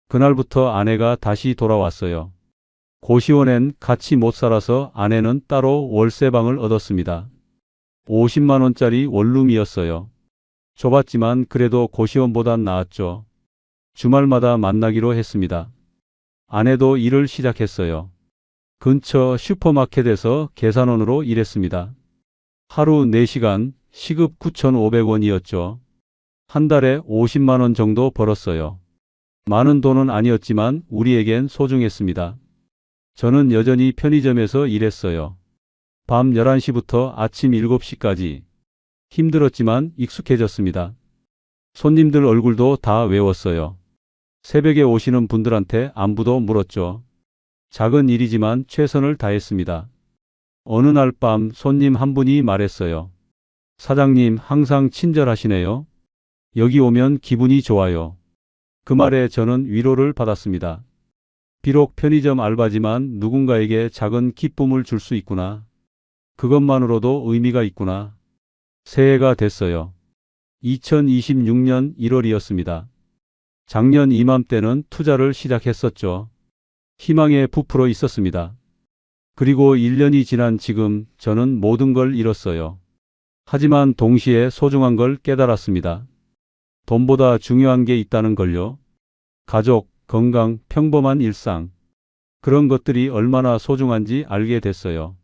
그날부터 아내가 다시 돌아왔어요. 고시원엔 같이 못 살아서 아내는 따로 월세방을 얻었습니다. 50만 원짜리 원룸이었어요. 좁았지만 그래도 고시원보단 나았죠. 주말마다 만나기로 했습니다. 아내도 일을 시작했어요. 근처 슈퍼마켓에서 계산원으로 일했습니다. 하루 4시간, 시급 9,500원이었죠. 한 달에 50만 원 정도 벌었어요. 많은 돈은 아니었지만 우리에겐 소중했습니다. 저는 여전히 편의점에서 일했어요. 밤 11시부터 아침 7시까지. 힘들었지만 익숙해졌습니다. 손님들 얼굴도 다 외웠어요. 새벽에 오시는 분들한테 안부도 물었죠. 작은 일이지만 최선을 다했습니다. 어느 날 밤 손님 한 분이 말했어요. 사장님 항상 친절하시네요. 여기 오면 기분이 좋아요. 그 말에 저는 위로를 받았습니다. 비록 편의점 알바지만 누군가에게 작은 기쁨을 줄 수 있구나. 그것만으로도 의미가 있구나. 새해가 됐어요. 2026년 1월이었습니다. 작년 이맘때는 투자를 시작했었죠. 희망에 부풀어 있었습니다. 그리고 1년이 지난 지금 저는 모든 걸 잃었어요. 하지만 동시에 소중한 걸 깨달았습니다. 돈보다 중요한 게 있다는 걸요. 가족, 건강, 평범한 일상. 그런 것들이 얼마나 소중한지 알게 됐어요.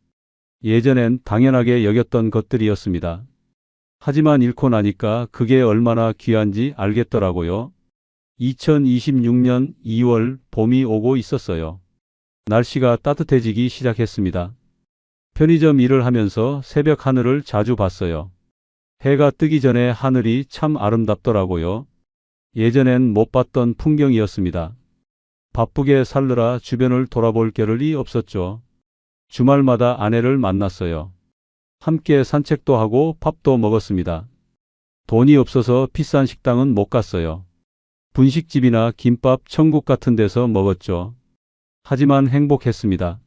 예전엔 당연하게 여겼던 것들이었습니다. 하지만 잃고 나니까 그게 얼마나 귀한지 알겠더라고요. 2026년 2월 봄이 오고 있었어요. 날씨가 따뜻해지기 시작했습니다. 편의점 일을 하면서 새벽 하늘을 자주 봤어요. 해가 뜨기 전에 하늘이 참 아름답더라고요. 예전엔 못 봤던 풍경이었습니다. 바쁘게 살느라 주변을 돌아볼 겨를이 없었죠. 주말마다 아내를 만났어요. 함께 산책도 하고 밥도 먹었습니다. 돈이 없어서 비싼 식당은 못 갔어요. 분식집이나 김밥 천국 같은 데서 먹었죠. 하지만 행복했습니다.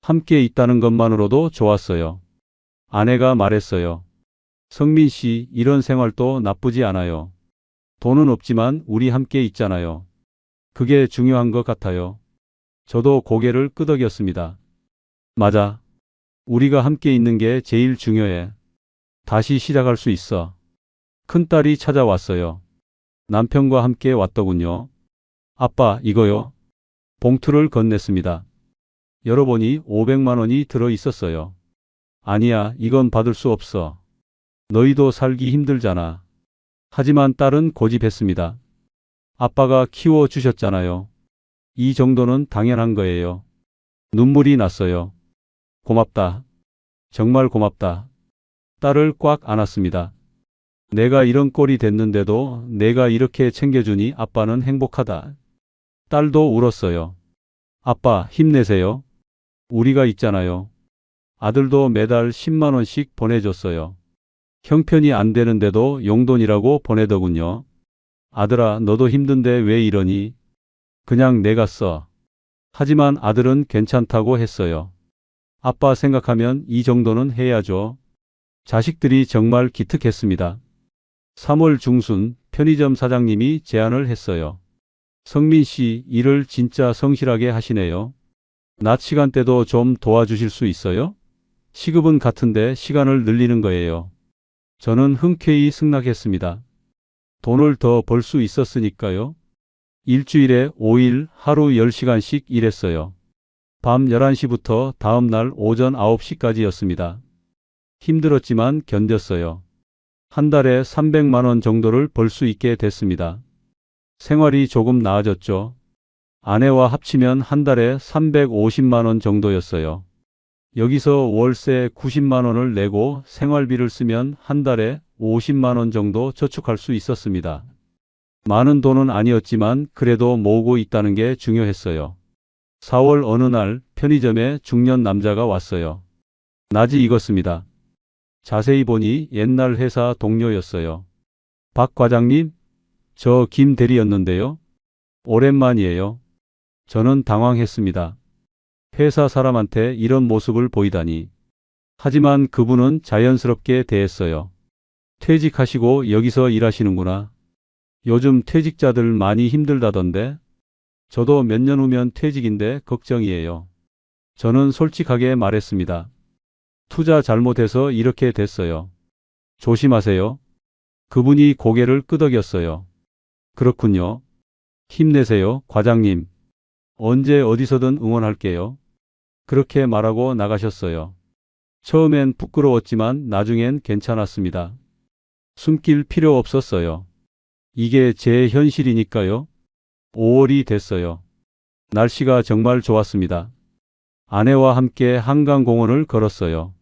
함께 있다는 것만으로도 좋았어요. 아내가 말했어요. 성민 씨, 이런 생활도 나쁘지 않아요. 돈은 없지만 우리 함께 있잖아요. 그게 중요한 것 같아요. 저도 고개를 끄덕였습니다. 맞아. 우리가 함께 있는 게 제일 중요해. 다시 시작할 수 있어. 큰딸이 찾아왔어요. 남편과 함께 왔더군요. 아빠, 이거요. 봉투를 건넸습니다. 열어보니 500만 원이 들어 있었어요. 아니야, 이건 받을 수 없어. 너희도 살기 힘들잖아. 하지만 딸은 고집했습니다. 아빠가 키워주셨잖아요. 이 정도는 당연한 거예요. 눈물이 났어요. 고맙다. 정말 고맙다. 딸을 꽉 안았습니다. 내가 이런 꼴이 됐는데도 내가 이렇게 챙겨주니 아빠는 행복하다. 딸도 울었어요. 아빠, 힘내세요. 우리가 있잖아요. 아들도 매달 10만 원씩 보내줬어요. 형편이 안 되는데도 용돈이라고 보내더군요. 아들아, 너도 힘든데 왜 이러니? 그냥 내가 써. 하지만 아들은 괜찮다고 했어요. 아빠 생각하면 이 정도는 해야죠. 자식들이 정말 기특했습니다. 3월 중순 편의점 사장님이 제안을 했어요. 성민 씨, 일을 진짜 성실하게 하시네요. 낮 시간대도 좀 도와주실 수 있어요? 시급은 같은데 시간을 늘리는 거예요. 저는 흔쾌히 승낙했습니다. 돈을 더 벌 수 있었으니까요. 일주일에 5일 하루 10시간씩 일했어요. 밤 11시부터 다음 날 오전 9시까지였습니다. 힘들었지만 견뎠어요. 한 달에 300만 원 정도를 벌 수 있게 됐습니다. 생활이 조금 나아졌죠. 아내와 합치면 한 달에 350만 원 정도였어요. 여기서 월세 90만 원을 내고 생활비를 쓰면 한 달에 50만 원 정도 저축할 수 있었습니다. 많은 돈은 아니었지만 그래도 모으고 있다는 게 중요했어요. 4월 어느 날 편의점에 중년 남자가 왔어요. 낮이 익었습니다. 자세히 보니 옛날 회사 동료였어요. 박 과장님, 저 김 대리였는데요. 오랜만이에요. 저는 당황했습니다. 회사 사람한테 이런 모습을 보이다니. 하지만 그분은 자연스럽게 대했어요. 퇴직하시고 여기서 일하시는구나. 요즘 퇴직자들 많이 힘들다던데. 저도 몇 년 후면 퇴직인데 걱정이에요. 저는 솔직하게 말했습니다. 투자 잘못해서 이렇게 됐어요. 조심하세요. 그분이 고개를 끄덕였어요. 그렇군요. 힘내세요, 과장님. 언제 어디서든 응원할게요. 그렇게 말하고 나가셨어요. 처음엔 부끄러웠지만 나중엔 괜찮았습니다. 숨길 필요 없었어요. 이게 제 현실이니까요. 5월이 됐어요. 날씨가 정말 좋았습니다. 아내와 함께 한강공원을 걸었어요.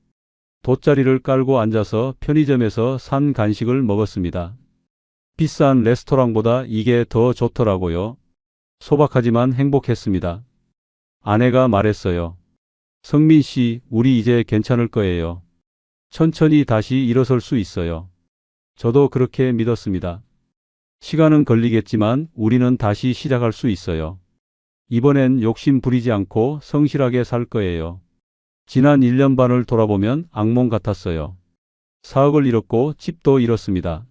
돗자리를 깔고 앉아서 편의점에서 산 간식을 먹었습니다. 비싼 레스토랑보다 이게 더 좋더라고요. 소박하지만 행복했습니다. 아내가 말했어요. 성민 씨, 우리 이제 괜찮을 거예요. 천천히 다시 일어설 수 있어요. 저도 그렇게 믿었습니다. 시간은 걸리겠지만 우리는 다시 시작할 수 있어요. 이번엔 욕심 부리지 않고 성실하게 살 거예요. 지난 1년 반을 돌아보면 악몽 같았어요. 사억을 잃었고 집도 잃었습니다.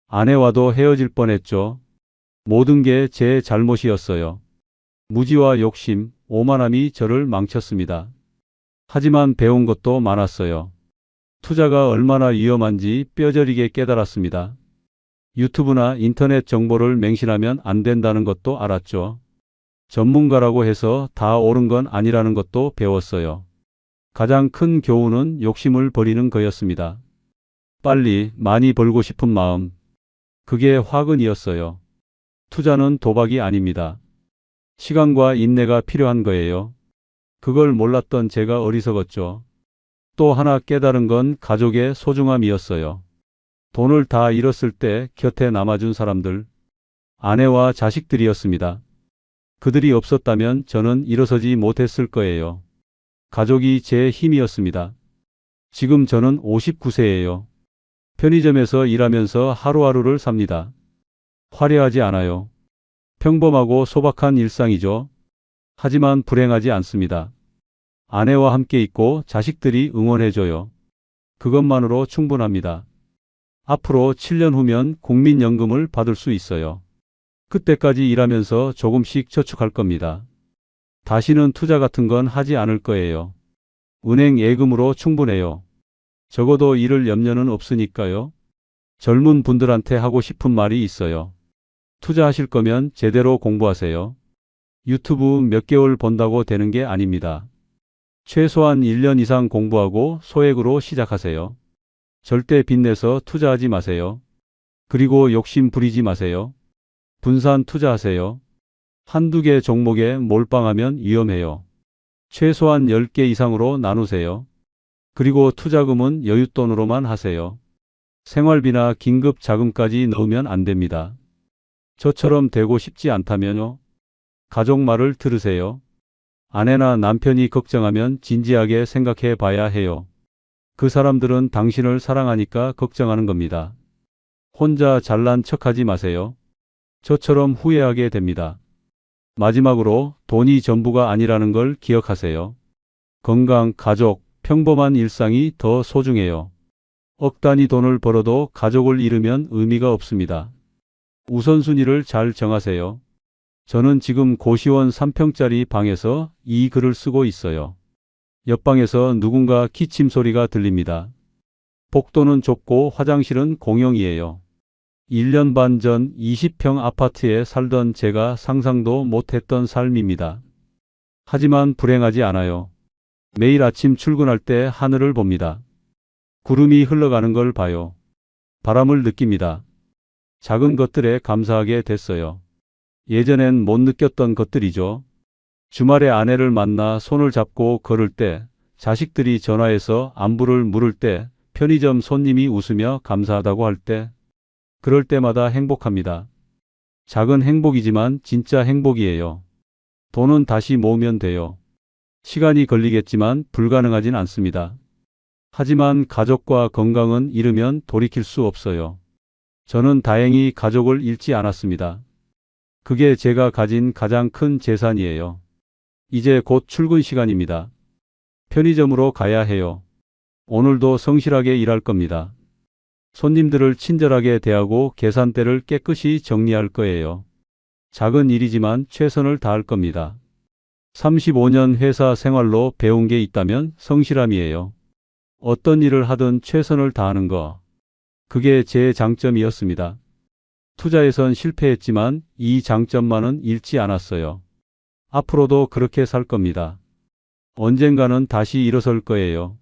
아내와도 헤어질 뻔했죠. 모든 게 제 잘못이었어요. 무지와 욕심, 오만함이 저를 망쳤습니다. 하지만 배운 것도 많았어요. 투자가 얼마나 위험한지 뼈저리게 깨달았습니다. 유튜브나 인터넷 정보를 맹신하면 안 된다는 것도 알았죠. 전문가라고 해서 다 옳은 건 아니라는 것도 배웠어요. 가장 큰 교훈은 욕심을 버리는 거였습니다. 빨리 많이 벌고 싶은 마음. 그게 화근이었어요. 투자는 도박이 아닙니다. 시간과 인내가 필요한 거예요. 그걸 몰랐던 제가 어리석었죠. 또 하나 깨달은 건 가족의 소중함이었어요. 돈을 다 잃었을 때 곁에 남아준 사람들, 아내와 자식들이었습니다. 그들이 없었다면 저는 일어서지 못했을 거예요. 가족이 제 힘이었습니다. 지금 저는 59세예요. 편의점에서 일하면서 하루하루를 삽니다. 화려하지 않아요. 평범하고 소박한 일상이죠. 하지만 불행하지 않습니다. 아내와 함께 있고 자식들이 응원해줘요. 그것만으로 충분합니다. 앞으로 7년 후면 국민연금을 받을 수 있어요. 그때까지 일하면서 조금씩 저축할 겁니다. 다시는 투자 같은 건 하지 않을 거예요. 은행 예금으로 충분해요. 적어도 잃을 염려는 없으니까요. 젊은 분들한테 하고 싶은 말이 있어요. 투자하실 거면 제대로 공부하세요. 유튜브 몇 개월 본다고 되는 게 아닙니다. 최소한 1년 이상 공부하고 소액으로 시작하세요. 절대 빚내서 투자하지 마세요. 그리고 욕심 부리지 마세요. 분산 투자하세요. 한두 개 종목에 몰빵하면 위험해요. 최소한 10개 이상으로 나누세요. 그리고 투자금은 여윳돈으로만 하세요. 생활비나 긴급 자금까지 넣으면 안 됩니다. 저처럼 되고 싶지 않다면요. 가족 말을 들으세요. 아내나 남편이 걱정하면 진지하게 생각해 봐야 해요. 그 사람들은 당신을 사랑하니까 걱정하는 겁니다. 혼자 잘난 척하지 마세요. 저처럼 후회하게 됩니다. 마지막으로 돈이 전부가 아니라는 걸 기억하세요. 건강, 가족, 평범한 일상이 더 소중해요. 억 단위 돈을 벌어도 가족을 잃으면 의미가 없습니다. 우선순위를 잘 정하세요. 저는 지금 고시원 3평짜리 방에서 이 글을 쓰고 있어요. 옆방에서 누군가 기침 소리가 들립니다. 복도는 좁고 화장실은 공용이에요. 1년 반 전 20평 아파트에 살던 제가 상상도 못했던 삶입니다. 하지만 불행하지 않아요. 매일 아침 출근할 때 하늘을 봅니다. 구름이 흘러가는 걸 봐요. 바람을 느낍니다. 작은 것들에 감사하게 됐어요. 예전엔 못 느꼈던 것들이죠. 주말에 아내를 만나 손을 잡고 걸을 때, 자식들이 전화해서 안부를 물을 때, 편의점 손님이 웃으며 감사하다고 할 때, 그럴 때마다 행복합니다. 작은 행복이지만 진짜 행복이에요. 돈은 다시 모으면 돼요. 시간이 걸리겠지만 불가능하진 않습니다. 하지만 가족과 건강은 잃으면 돌이킬 수 없어요. 저는 다행히 가족을 잃지 않았습니다. 그게 제가 가진 가장 큰 재산이에요. 이제 곧 출근 시간입니다. 편의점으로 가야 해요. 오늘도 성실하게 일할 겁니다. 손님들을 친절하게 대하고 계산대를 깨끗이 정리할 거예요. 작은 일이지만 최선을 다할 겁니다. 35년 회사 생활로 배운 게 있다면 성실함이에요. 어떤 일을 하든 최선을 다하는 거. 그게 제 장점이었습니다. 투자에선 실패했지만 이 장점만은 잃지 않았어요. 앞으로도 그렇게 살 겁니다. 언젠가는 다시 일어설 거예요.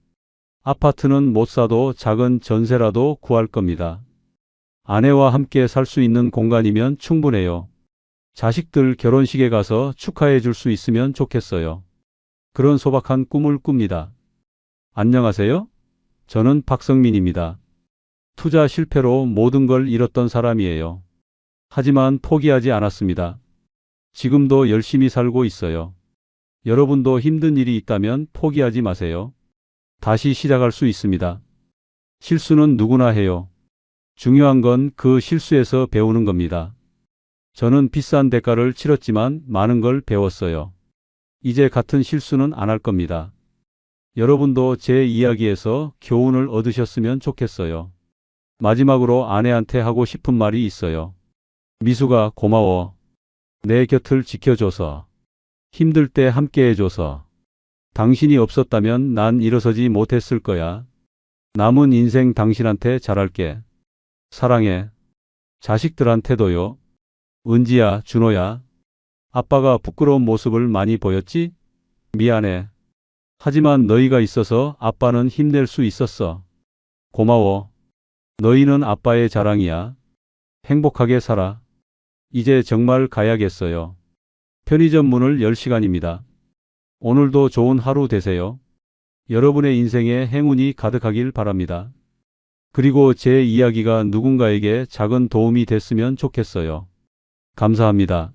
아파트는 못 사도 작은 전세라도 구할 겁니다. 아내와 함께 살 수 있는 공간이면 충분해요. 자식들 결혼식에 가서 축하해 줄 수 있으면 좋겠어요. 그런 소박한 꿈을 꿉니다. 안녕하세요. 저는 박성민입니다. 투자 실패로 모든 걸 잃었던 사람이에요. 하지만 포기하지 않았습니다. 지금도 열심히 살고 있어요. 여러분도 힘든 일이 있다면 포기하지 마세요. 다시 시작할 수 있습니다. 실수는 누구나 해요. 중요한 건 그 실수에서 배우는 겁니다. 저는 비싼 대가를 치렀지만 많은 걸 배웠어요. 이제 같은 실수는 안 할 겁니다. 여러분도 제 이야기에서 교훈을 얻으셨으면 좋겠어요. 마지막으로 아내한테 하고 싶은 말이 있어요. 미수가 고마워. 내 곁을 지켜줘서. 힘들 때 함께 해줘서. 당신이 없었다면 난 일어서지 못했을 거야. 남은 인생 당신한테 잘할게. 사랑해. 자식들한테도요. 은지야, 준호야. 아빠가 부끄러운 모습을 많이 보였지? 미안해. 하지만 너희가 있어서 아빠는 힘낼 수 있었어. 고마워. 너희는 아빠의 자랑이야. 행복하게 살아. 이제 정말 가야겠어요. 편의점 문을 열 시간입니다. 오늘도 좋은 하루 되세요. 여러분의 인생에 행운이 가득하길 바랍니다. 그리고 제 이야기가 누군가에게 작은 도움이 됐으면 좋겠어요. 감사합니다.